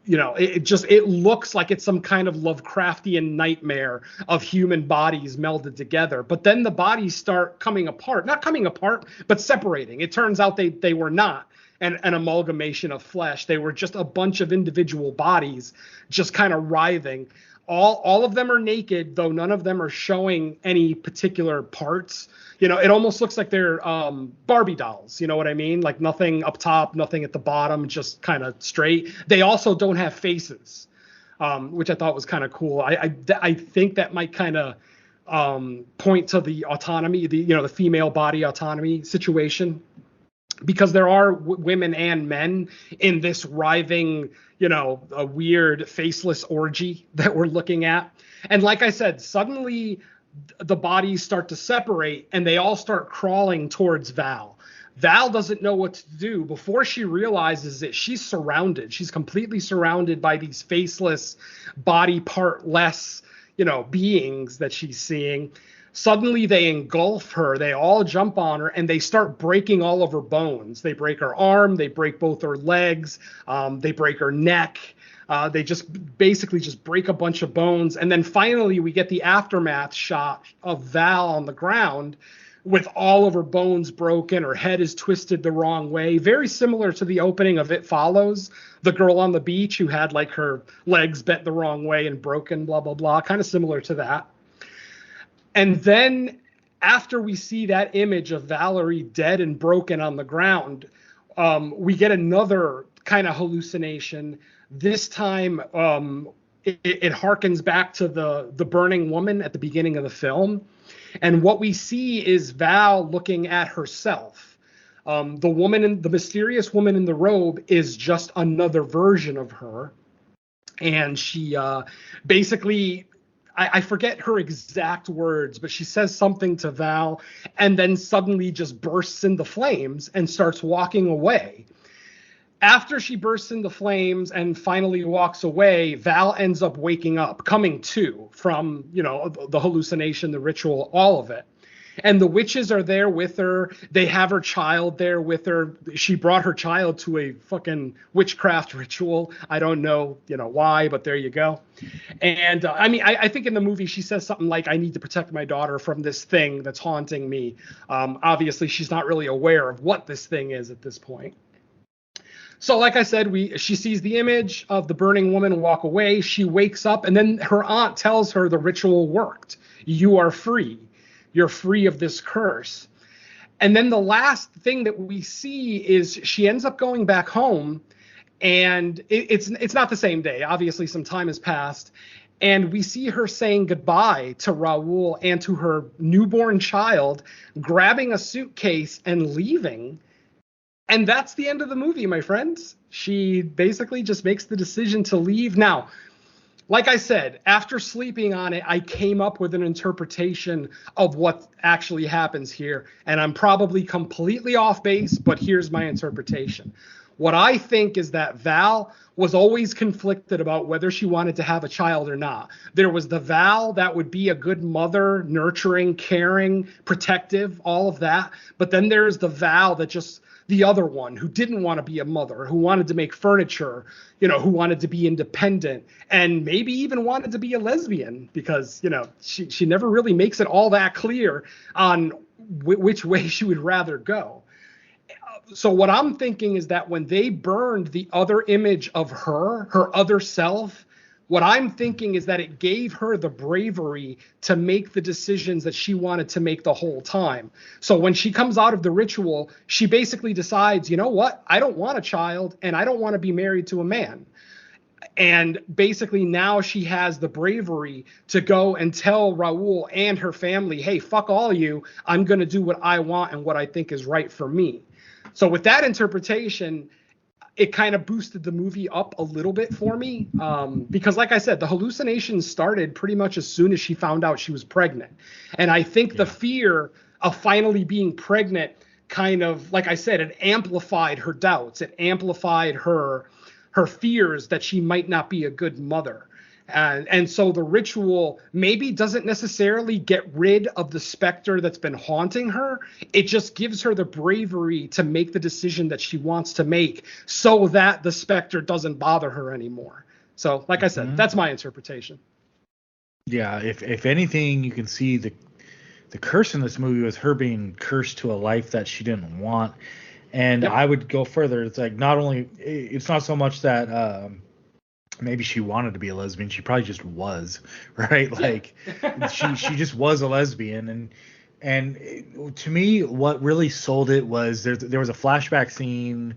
Speaker 6: It looks like it's some kind of Lovecraftian nightmare of human bodies melded together. But then the bodies start not coming apart, but separating. It turns out they were not an amalgamation of flesh. They were just a bunch of individual bodies just kind of writhing. All of them are naked, though none of them are showing any particular parts. It almost looks like they're Barbie dolls. You know what I mean? Like nothing up top, nothing at the bottom, just kind of straight. They also don't have faces, which I thought was kind of cool. I think that might kind of point to the autonomy, the female body autonomy situation, because there are women and men in this writhing, a weird faceless orgy that we're looking at. And like I said, suddenly the bodies start to separate and they all start crawling towards Val. Val doesn't know what to do before she realizes that she's surrounded. She's completely surrounded by these faceless, body part-less, beings that she's seeing. Suddenly they engulf her. They all jump on her and they start breaking all of her bones. They break her arm. They break both her legs. They break her neck. They just basically break a bunch of bones. And then finally we get the aftermath shot of Val on the ground with all of her bones broken. Her head is twisted the wrong way. Very similar to the opening of It Follows, the girl on the beach who had like her legs bent the wrong way and broken, blah, blah, blah. Kind of similar to that. And then after we see that image of Valerie dead and broken on the ground, we get another kind of hallucination. This time, it harkens back to the burning woman at the beginning of the film. And what we see is Val looking at herself. The mysterious woman in the robe is just another version of her. And she basically, I forget her exact words, but she says something to Val and then suddenly just bursts into flames and starts walking away. After she bursts into flames and finally walks away, Val ends up waking up, coming to from, the hallucination, the ritual, all of it. And the witches are there with her. They have her child there with her. She brought her child to a fucking witchcraft ritual. I don't know, why, but there you go. And I think in the movie she says something like, "I need to protect my daughter from this thing that's haunting me." Obviously, she's not really aware of what this thing is at this point. So like I said, she sees the image of the burning woman walk away. She wakes up, and then her aunt tells her the ritual worked. You are free. You're free of this curse. And then the last thing that we see is she ends up going back home, and it's not the same day. Obviously, some time has passed. And we see her saying goodbye to Raoul and to her newborn child, grabbing a suitcase and leaving. And that's the end of the movie, my friends. She basically just makes the decision to leave. Now, like I said, after sleeping on it, I came up with an interpretation of what actually happens here. And I'm probably completely off base, but here's my interpretation. What I think is that Val was always conflicted about whether she wanted to have a child or not. There was the Val that would be a good mother, nurturing, caring, protective, all of that. But then there's the Val that just... the other one who didn't want to be a mother, who wanted to make furniture, who wanted to be independent, and maybe even wanted to be a lesbian because, she never really makes it all that clear on which way she would rather go. So what I'm thinking is that when they burned the other image of her other self, what I'm thinking is that it gave her the bravery to make the decisions that she wanted to make the whole time. So when she comes out of the ritual, she basically decides, you know what? I don't want a child and I don't want to be married to a man. And basically now she has the bravery to go and tell Raoul and her family, hey, fuck all you. I'm going to do what I want and what I think is right for me. So with that interpretation, it kind of boosted the movie up a little bit for me because, like I said, the hallucinations started pretty much as soon as she found out she was pregnant. And I think the fear of finally being pregnant kind of, like I said, it amplified her doubts. It amplified her fears that she might not be a good mother. And so the ritual maybe doesn't necessarily get rid of the specter that's been haunting her. It just gives her the bravery to make the decision that she wants to make so that the specter doesn't bother her anymore. So, like I said, that's my interpretation.
Speaker 5: Yeah, if anything, you can see the curse in this movie was her being cursed to a life that she didn't want. And I would go further. It's like it's not so much that maybe she wanted to be a lesbian. She probably just was, right? Like she just was a lesbian. And to me, what really sold it was there was a flashback scene,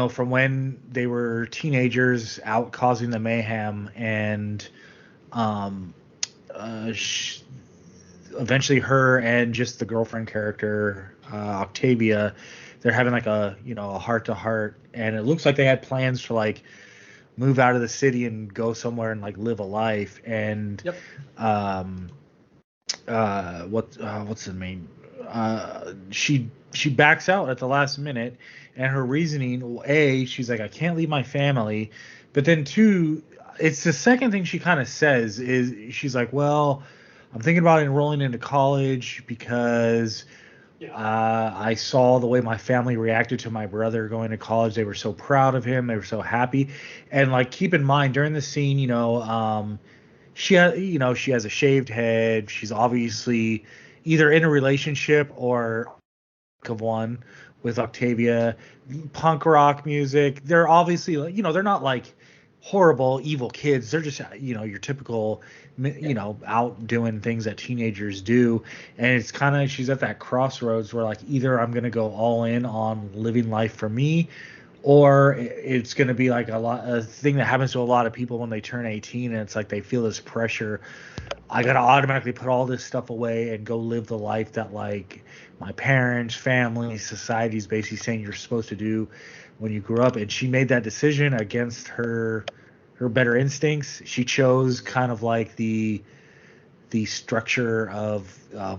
Speaker 5: from when they were teenagers out causing the mayhem, and eventually her and just the girlfriend character, Octavia, they're having like a heart to heart, and it looks like they had plans to like move out of the city and go somewhere and like live a life. And what's the main she backs out at the last minute, and her reasoning, she's like, I can't leave my family, but then two, it's the second thing she kind of says is she's like, well, I'm thinking about enrolling into college because I saw the way my family reacted to my brother going to college. They were so proud of him. They were so happy. And like, keep in mind during the scene, she has a shaved head. She's obviously either in a relationship or of one with Octavia. Punk rock music. They're obviously, they're not like horrible, evil kids. They're just, your typical, out doing things that teenagers do. And it's kind of, she's at that crossroads where like, either I'm going to go all in on living life for me, or it's going to be like a thing that happens to a lot of people when they turn 18, and it's like they feel this pressure I gotta automatically put all this stuff away and go live the life that like my parents, family, society's basically saying you're supposed to do when you grew up. And she made that decision against her better instincts. She chose kind of like the structure of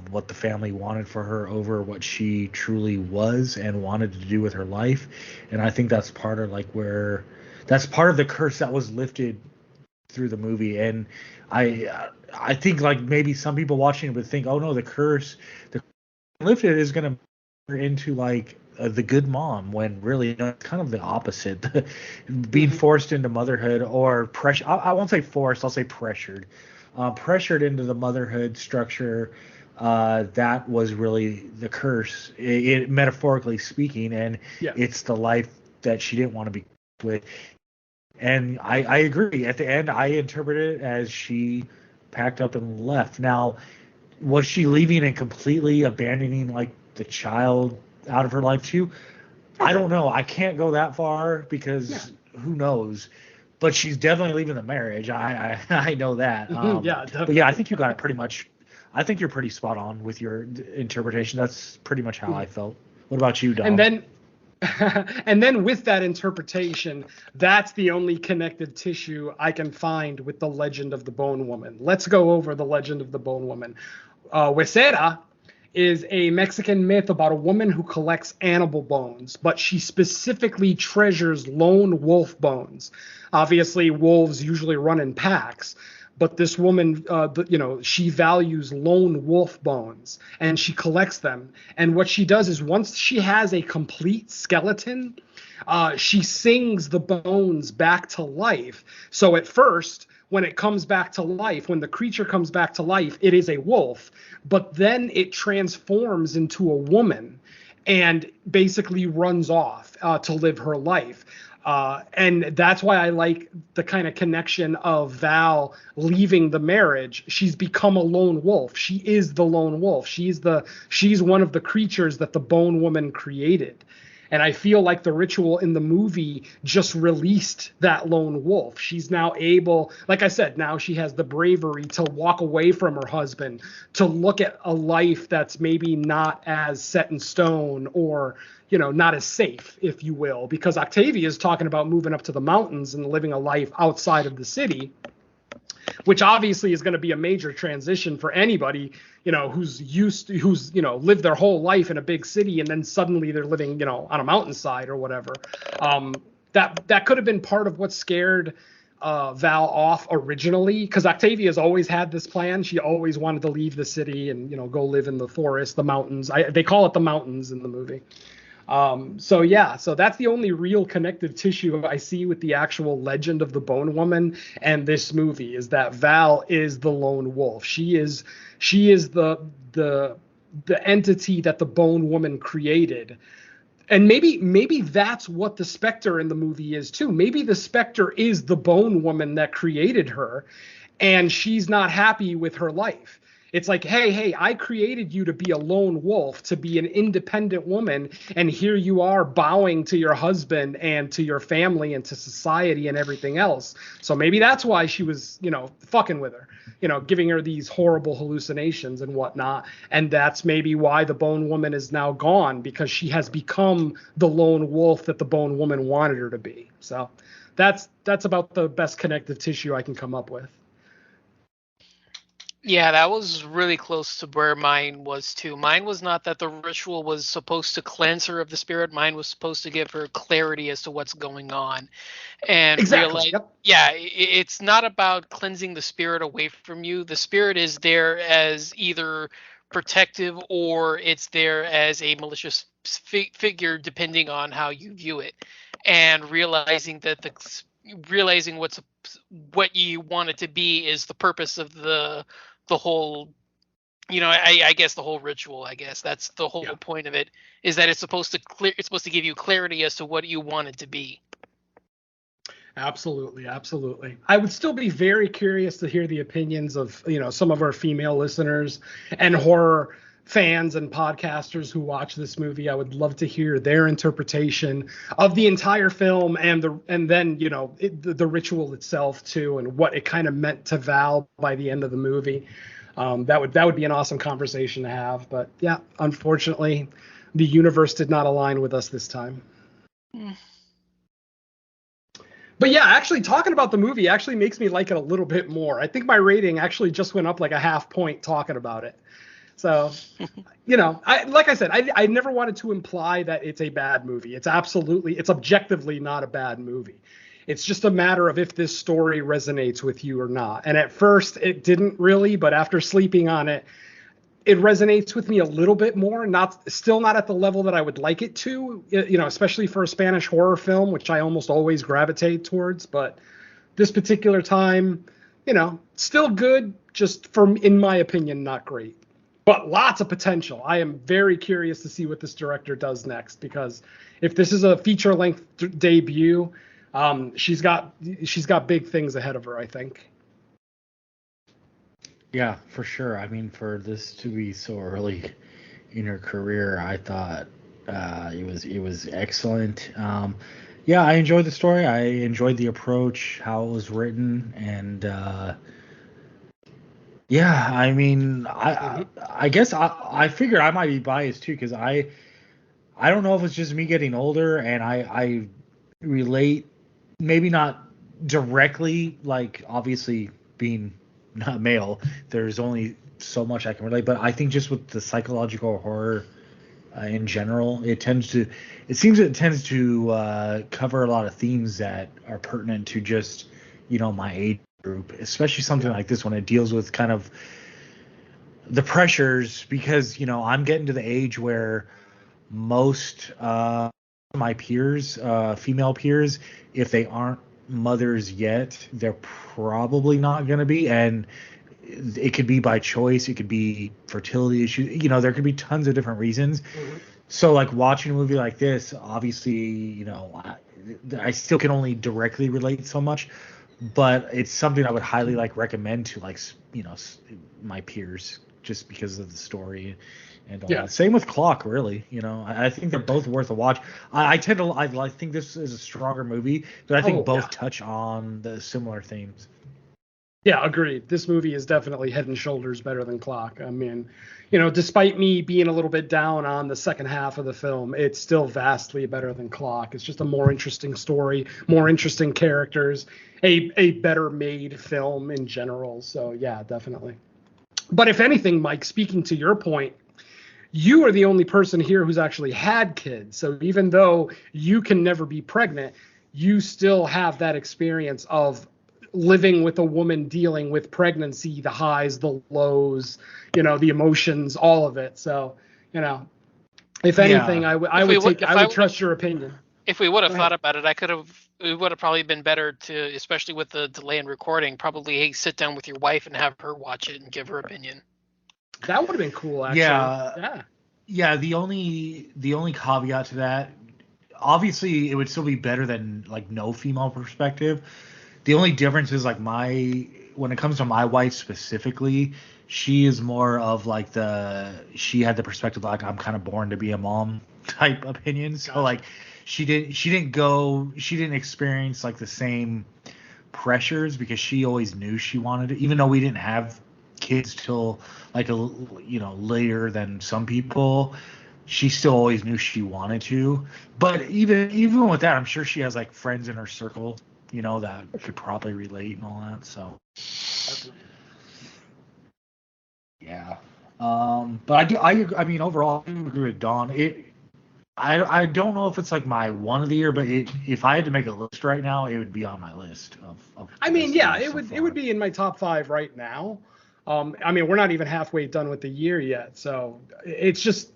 Speaker 5: what the family wanted for her over what she truly was and wanted to do with her life. And I think that's part of like where that's part of the curse that was lifted through the movie. And I think like maybe some people watching it would think, oh no, the lifted is going to into like the good mom, when really it's kind of the opposite. Being forced into motherhood, or pressure, I won't say forced, I'll say pressured, pressured into the motherhood structure. That was really the curse, metaphorically speaking, and
Speaker 6: Yeah.
Speaker 5: it's the life that she didn't want to be with. And I agree. At the end, I interpret it as she packed up and left. Now, was she leaving and completely abandoning like the child out of her life too? I don't know. I can't go that far because who knows? But she's definitely leaving the marriage. I know that.
Speaker 6: Yeah,
Speaker 5: But
Speaker 6: definitely.
Speaker 5: yeah, I think you got it pretty much. I think you're pretty spot on with your interpretation. That's pretty much how I felt. What about you, Dom?
Speaker 6: And then and then with that interpretation, that's the only connected tissue I can find with the legend of the Bone Woman. Let's go over the legend of the Bone Woman. Huesera is a Mexican myth about a woman who collects animal bones, but she specifically treasures lone wolf bones. Obviously, wolves usually run in packs, but this woman, she values lone wolf bones, and she collects them. And what she does is, once she has a complete skeleton, she sings the bones back to life. So at first, when it comes back to life, when the creature comes back to life, it is a wolf, but then it transforms into a woman and basically runs off to live her life. And that's why I like the kind of connection of Val leaving the marriage. She's become a lone wolf. She is the lone wolf. She's one of the creatures that the Bone Woman created. And I feel like the ritual in the movie just released that lone wolf. She's now able, like I said, now she has the bravery to walk away from her husband, to look at a life that's maybe not as set in stone, or, not as safe, if you will, because Octavia is talking about moving up to the mountains and living a life outside of the city, which obviously is going to be a major transition for anybody, who's lived their whole life in a big city, and then suddenly they're living, on a mountainside or whatever. That could have been part of what scared Val off originally, because Octavia's always had this plan. She always wanted to leave the city and, go live in the forest, the mountains. They call it the mountains in the movie. So that's the only real connective tissue I see with the actual legend of the Bone Woman and this movie, is that Val is the lone wolf. She is the entity that the Bone Woman created. And maybe that's what the Spectre in the movie is too. Maybe the Spectre is the Bone Woman that created her, and she's not happy with her life. It's like, hey, I created you to be a lone wolf, to be an independent woman, and here you are bowing to your husband and to your family and to society and everything else. So maybe that's why she was, fucking with her, giving her these horrible hallucinations and whatnot. And that's maybe why the Bone Woman is now gone, because she has become the lone wolf that the Bone Woman wanted her to be. So that's about the best connective tissue I can come up with.
Speaker 7: Yeah, that was really close to where mine was too. Mine was not that the ritual was supposed to cleanse her of the spirit. Mine was supposed to give her clarity as to what's going on, and
Speaker 6: Exactly.
Speaker 7: realize,
Speaker 6: Yep.
Speaker 7: yeah, it's not about cleansing the spirit away from you. The spirit is there as either protective, or it's there as a malicious figure, depending on how you view it. And realizing that realizing what you want it to be is the purpose of the whole, I guess the whole ritual. I guess that's the whole point of it, is that it's supposed to give you clarity as to what you want it to be.
Speaker 6: Absolutely. I would still be very curious to hear the opinions of, some of our female listeners and horror fans and podcasters who watch this movie. I would love to hear their interpretation of the entire film and then the ritual itself too, and what it kind of meant to Val by the end of the movie. That would be an awesome conversation to have. But yeah, unfortunately, the universe did not align with us this time. But yeah, actually talking about the movie actually makes me like it a little bit more. I think my rating actually just went up like a half point talking about it. So, I never wanted to imply that it's a bad movie. It's objectively not a bad movie. It's just a matter of if this story resonates with you or not. And at first it didn't really, but after sleeping on it, it resonates with me a little bit more. Still not at the level that I would like it to, especially for a Spanish horror film, which I almost always gravitate towards. But this particular time, still good, just in my opinion, not great. But lots of potential. I am very curious to see what this director does next, because if this is a feature-length debut, she's got big things ahead of her, I think.
Speaker 5: Yeah, for sure. I mean, for this to be so early in her career, I thought it was excellent. Yeah, I enjoyed the story. I enjoyed the approach, how it was written, and yeah, I mean, I guess I figured I might be biased too, because I don't know if it's just me getting older and I relate, maybe not directly, like obviously being not male, there's only so much I can relate, but I think just with the psychological horror in general, it tends to cover a lot of themes that are pertinent to just my age group, especially something like this when it deals with kind of the pressures, because I'm getting to the age where most my peers, female peers, if they aren't mothers yet, they're probably not going to be, and it could be by choice, it could be fertility issues, there could be tons of different reasons. So like watching a movie like this, obviously I still can only directly relate so much, but it's something I would highly recommend to my peers, just because of the story and all that. Same with Clock, really. I think they're both worth a watch. I think this is a stronger movie, but I think both touch on the similar themes.
Speaker 6: Yeah, agreed. This movie is definitely head and shoulders better than Clock. I mean, despite me being a little bit down on the second half of the film, it's still vastly better than Clock. It's just a more interesting story, more interesting characters, a better made film in general. So yeah, definitely. But if anything, Mike, speaking to your point, you are the only person here who's actually had kids. So even though you can never be pregnant, you still have that experience of living with a woman dealing with pregnancy, the highs, the lows, the emotions, all of it. So, if anything, I would trust your opinion.
Speaker 7: If we would have thought about it, it would have probably been better to, especially with the delay in recording, probably sit down with your wife and have her watch it and give her opinion.
Speaker 6: That would have been cool, actually.
Speaker 5: Yeah. The only caveat to that, obviously, it would still be better than no female perspective. The only difference is when it comes to my wife specifically, she is more of she had the perspective I'm kind of born to be a mom type opinion. So she didn't experience the same pressures, because she always knew she wanted it, even though we didn't have kids till later than some people. She still always knew she wanted to. But even with that, I'm sure she has friends in her circle that could probably relate and all that. So yeah. But I mean overall I agree with Dawn. I don't know if it's my one of the year, but if I had to make a list right now, it would be on my list of
Speaker 6: I mean, yeah, it would be in my top 5 right now. I mean, we're not even halfway done with the year yet, so it's just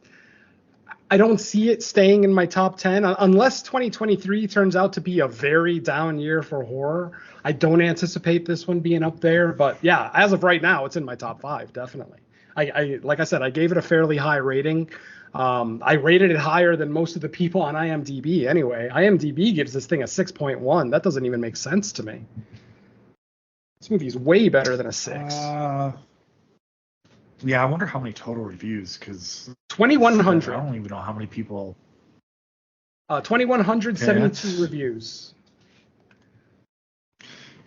Speaker 6: I don't see it staying in my top 10 unless 2023 turns out to be a very down year for horror. I don't anticipate this one being up there, but yeah, as of right now, it's in my top 5, definitely. I like I said, I gave it a fairly high rating. I rated it higher than most of the people on IMDb anyway. IMDb gives this thing a 6.1. That doesn't even make sense to me. This movie is way better than a 6.
Speaker 5: Yeah, I wonder how many total reviews, because
Speaker 6: 2,100.
Speaker 5: I don't even know how many people.
Speaker 6: 2,172
Speaker 5: That's
Speaker 6: reviews.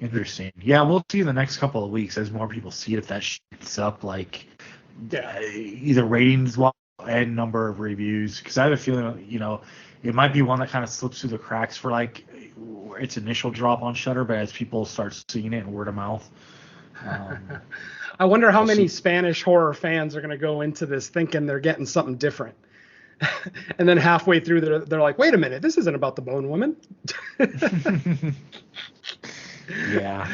Speaker 5: interesting. Yeah, we'll see in the next couple of weeks as more people see it, if that shoots up, like
Speaker 6: Yeah.
Speaker 5: either ratings and number of reviews. Because I have a feeling, it might be one that kind of slips through the cracks for like its initial drop on Shudder, but as people start seeing it and word of mouth.
Speaker 6: I wonder how
Speaker 5: We'll
Speaker 6: many
Speaker 5: see.
Speaker 6: Spanish horror fans are going to go into this thinking they're getting something different. And then halfway through, they're like, wait a minute, this isn't about the Bone Woman.
Speaker 5: Yeah.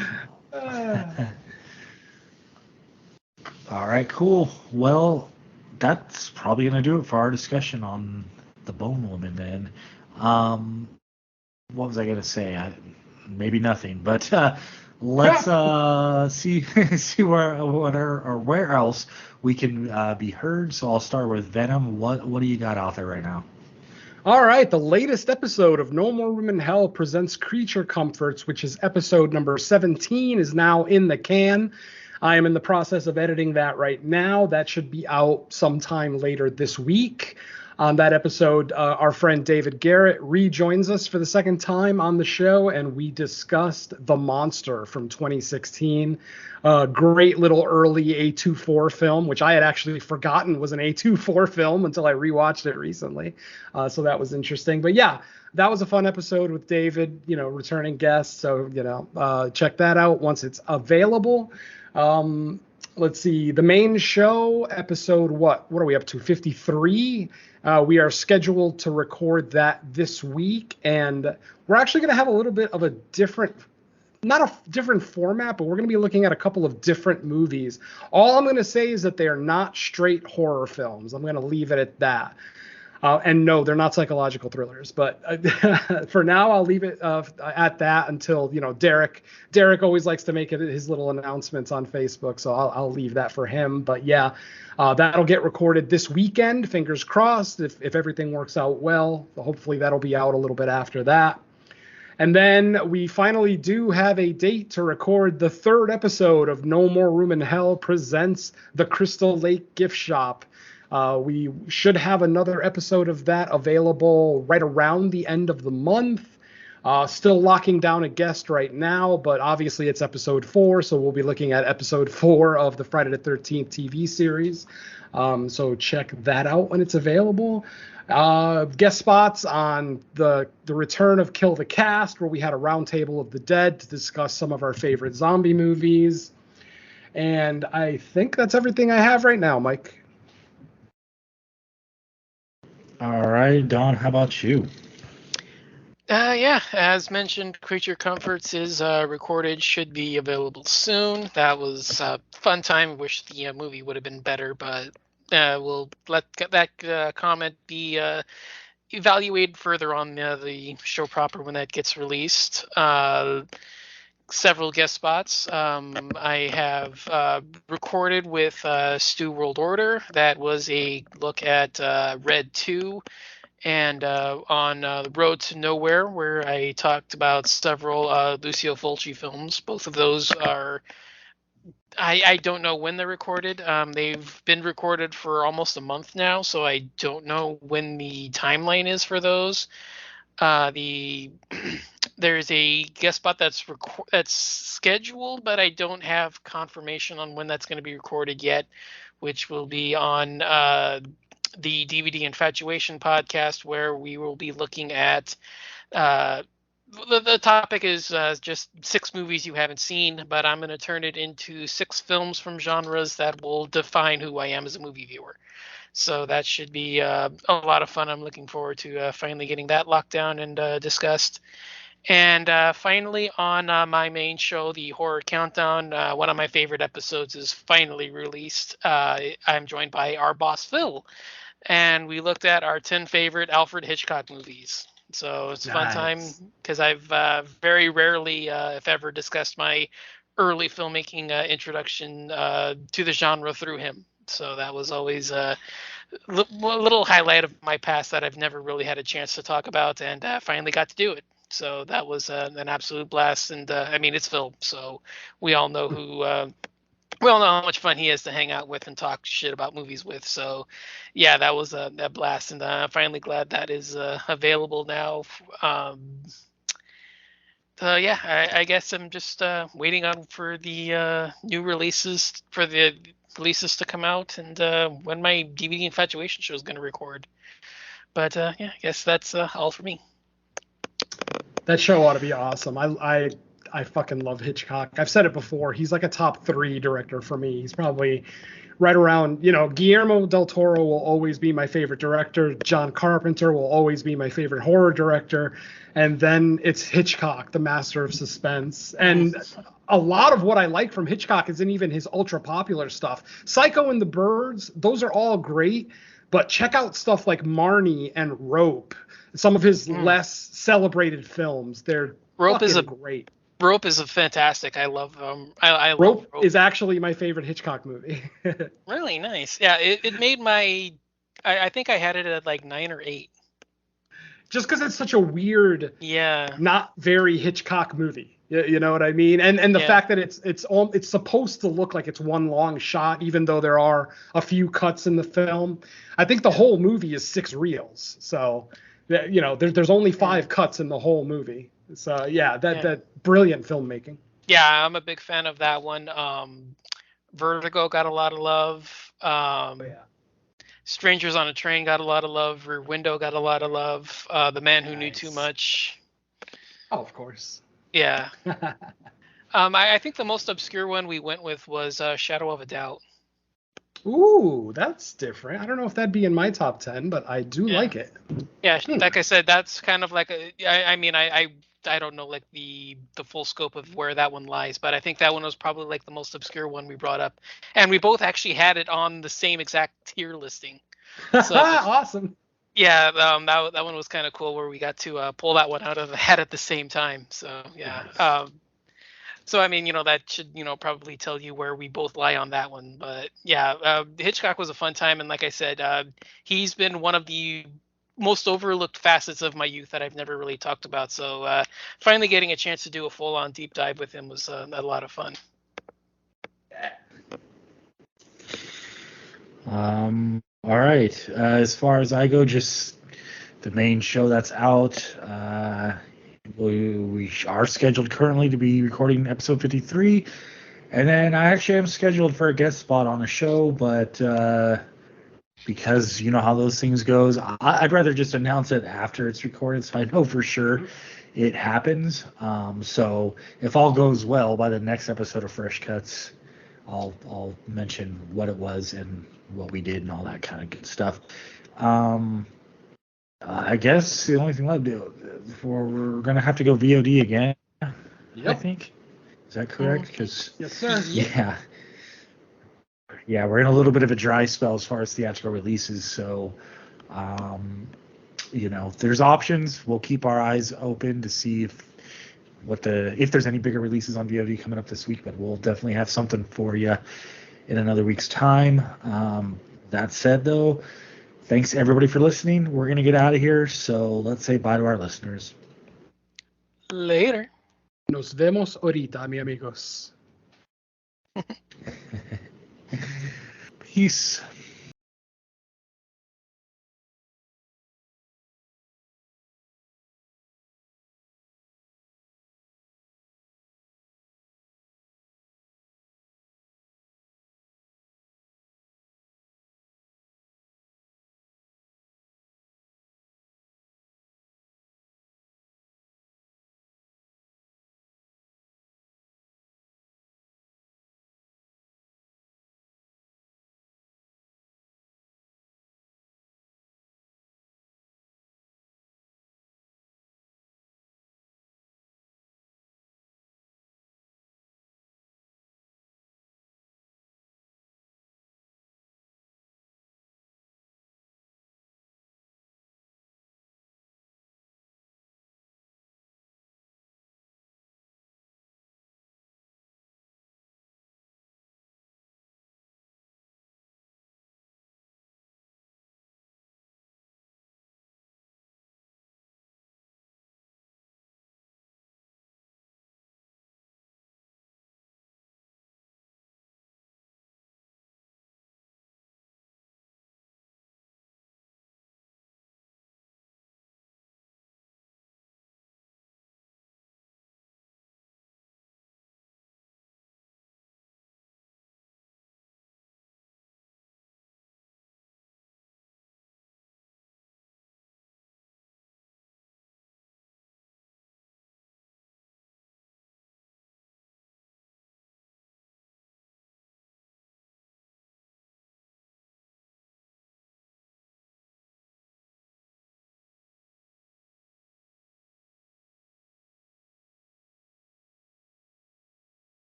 Speaker 5: All right, cool. Well, that's probably going to do it for our discussion on the Bone Woman then. What was I going to say? Maybe nothing, but let's see see where else we can be heard. So I'll start with Venom. What do you got out there right now?
Speaker 6: All right, the latest episode of No More Room in Hell presents Creature Comforts, which is episode number 17, is now in the can. I am in the process of editing that right now. That should be out sometime later this week. On that episode, our friend David Garrett rejoins us for the second time on the show, and we discussed The Monster from 2016. Great little early A24 film, which I had actually forgotten was an A24 film until I rewatched it recently. So that was interesting. But yeah, that was a fun episode with David, returning guest. So, check that out once it's available. Let's see, the main show episode, what are we up to, 53? We are scheduled to record that this week, and we're actually going to have a little bit of a different, not a different format, but we're going to be looking at a couple of different movies. All I'm going to say is that they are not straight horror films. I'm going to leave it at that. And no, they're not psychological thrillers. But for now, I'll leave it at that until, Derek always likes to make his little announcements on Facebook. So I'll leave that for him. But yeah, that'll get recorded this weekend. Fingers crossed. If everything works out well, hopefully that'll be out a little bit after that. And then we finally do have a date to record the third episode of No More Room in Hell presents The Crystal Lake Gift Shop. We should have another episode of that available right around the end of the month. Still locking down a guest right now, but obviously it's episode 4, so we'll be looking at episode 4 of the Friday the 13th TV series. So check that out when it's available. Guest spots on the return of Kill the Cast, where we had a roundtable of the dead to discuss some of our favorite zombie movies. And I think that's everything I have right now, Mike.
Speaker 5: All right, Don, how about you?
Speaker 7: Yeah, as mentioned, Creature Comforts is recorded, should be available soon. That was a fun time. Wish the movie would have been better, but we'll let that comment be evaluated further on the show proper when that gets released. Several guest spots. I have recorded with Stu World Order. That was a look at Red 2. And on The Road to Nowhere, where I talked about several Lucio Fulci films. Both of those are, I don't know when they're recorded. They've been recorded for almost a month now, so I don't know when the timeline is for those. There's a guest spot that's scheduled, but I don't have confirmation on when that's going to be recorded yet, which will be on the DVD Infatuation podcast, where we will be looking at the topic is just 6 movies you haven't seen, but I'm going to turn it into 6 films from genres that will define who I am as a movie viewer. So that should be a lot of fun. I'm looking forward to finally getting that locked down and discussed. And finally, on my main show, the Horror Countdown, one of my favorite episodes is finally released. I'm joined by our boss, Phil, and we looked at our 10 favorite Alfred Hitchcock movies. So it's a fun time because I've very rarely, if ever, discussed my early filmmaking introduction to the genre through him. So that was always a little highlight of my past that I've never really had a chance to talk about, and finally got to do it. So that was an absolute blast. And I mean, it's Phil, so we all know we all know how much fun he is to hang out with and talk shit about movies with. So, yeah, that was a blast, and I'm finally glad that is available now. Yeah, I guess I'm just waiting on for the new releases to come out, and when my DVD Infatuation show is going to record. But yeah, I guess that's all for me.
Speaker 6: That show ought to be awesome. I fucking love Hitchcock. I've said it before. He's like a top 3 director for me. He's probably right around, Guillermo del Toro will always be my favorite director. John Carpenter will always be my favorite horror director. And then it's Hitchcock, the master of suspense. And a lot of what I like from Hitchcock isn't even his ultra popular stuff. Psycho and the Birds, those are all great. But check out stuff like Marnie and Rope, some of his less celebrated films. They're
Speaker 7: Rope is
Speaker 6: great.
Speaker 7: Rope is a fantastic. I love I
Speaker 6: Rope,
Speaker 7: love Rope
Speaker 6: is actually my favorite Hitchcock movie.
Speaker 7: Really nice. Yeah, it made my. I think I had it at like 9 or 8.
Speaker 6: Just because it's such a weird,
Speaker 7: Yeah.
Speaker 6: not very Hitchcock movie. You know what I mean? And the fact that it's supposed to look like it's one long shot, even though there are a few cuts in the film. I think the whole movie is 6 reels. So, there's only 5 cuts in the whole movie. So that brilliant filmmaking.
Speaker 7: Yeah, I'm a big fan of that one. Vertigo got a lot of love. Strangers on a Train got a lot of love. Rear Window got a lot of love. The Man Who Knew Too Much.
Speaker 6: Oh, of course.
Speaker 7: Yeah. I think the most obscure one we went with was Shadow of a Doubt.
Speaker 6: Ooh, that's different. I don't know if that'd be in my top 10, but I do like it.
Speaker 7: Yeah, like I said, that's kind of like I don't know like the full scope of where that one lies, but I think that one was probably like the most obscure one we brought up, and we both actually had it on the same exact tier listing. So
Speaker 6: awesome.
Speaker 7: Yeah, that one was kind of cool where we got to pull that one out of the hat at the same time. So yeah.
Speaker 6: Nice.
Speaker 7: So I mean, that should probably tell you where we both lie on that one. But yeah, Hitchcock was a fun time, and like I said, he's been one of the most overlooked facets of my youth that I've never really talked about. So finally getting a chance to do a full-on deep dive with him was a lot of fun.
Speaker 5: All right. As far as I go, just the main show that's out. We are scheduled currently to be recording episode 53, and then I actually am scheduled for a guest spot on a show, but because you know how those things goes, I'd rather just announce it after it's recorded so I know for sure it happens. So if all goes well, by the next episode of Fresh Cuts, I'll mention what it was and what we did and all that kind of good stuff. I guess the only thing left we're gonna have to go VOD again. Yep. I think. Is that correct? Because
Speaker 6: yes, sir.
Speaker 5: Yeah, we're in a little bit of a dry spell as far as theatrical releases. So, if there's options, we'll keep our eyes open to see if there's any bigger releases on VOD coming up this week. But we'll definitely have something for you in another week's time. That said, though, thanks everybody for listening. We're going to get out of here, so let's say bye to our listeners.
Speaker 7: Later.
Speaker 6: Nos vemos ahorita, mi amigos.
Speaker 5: Peace.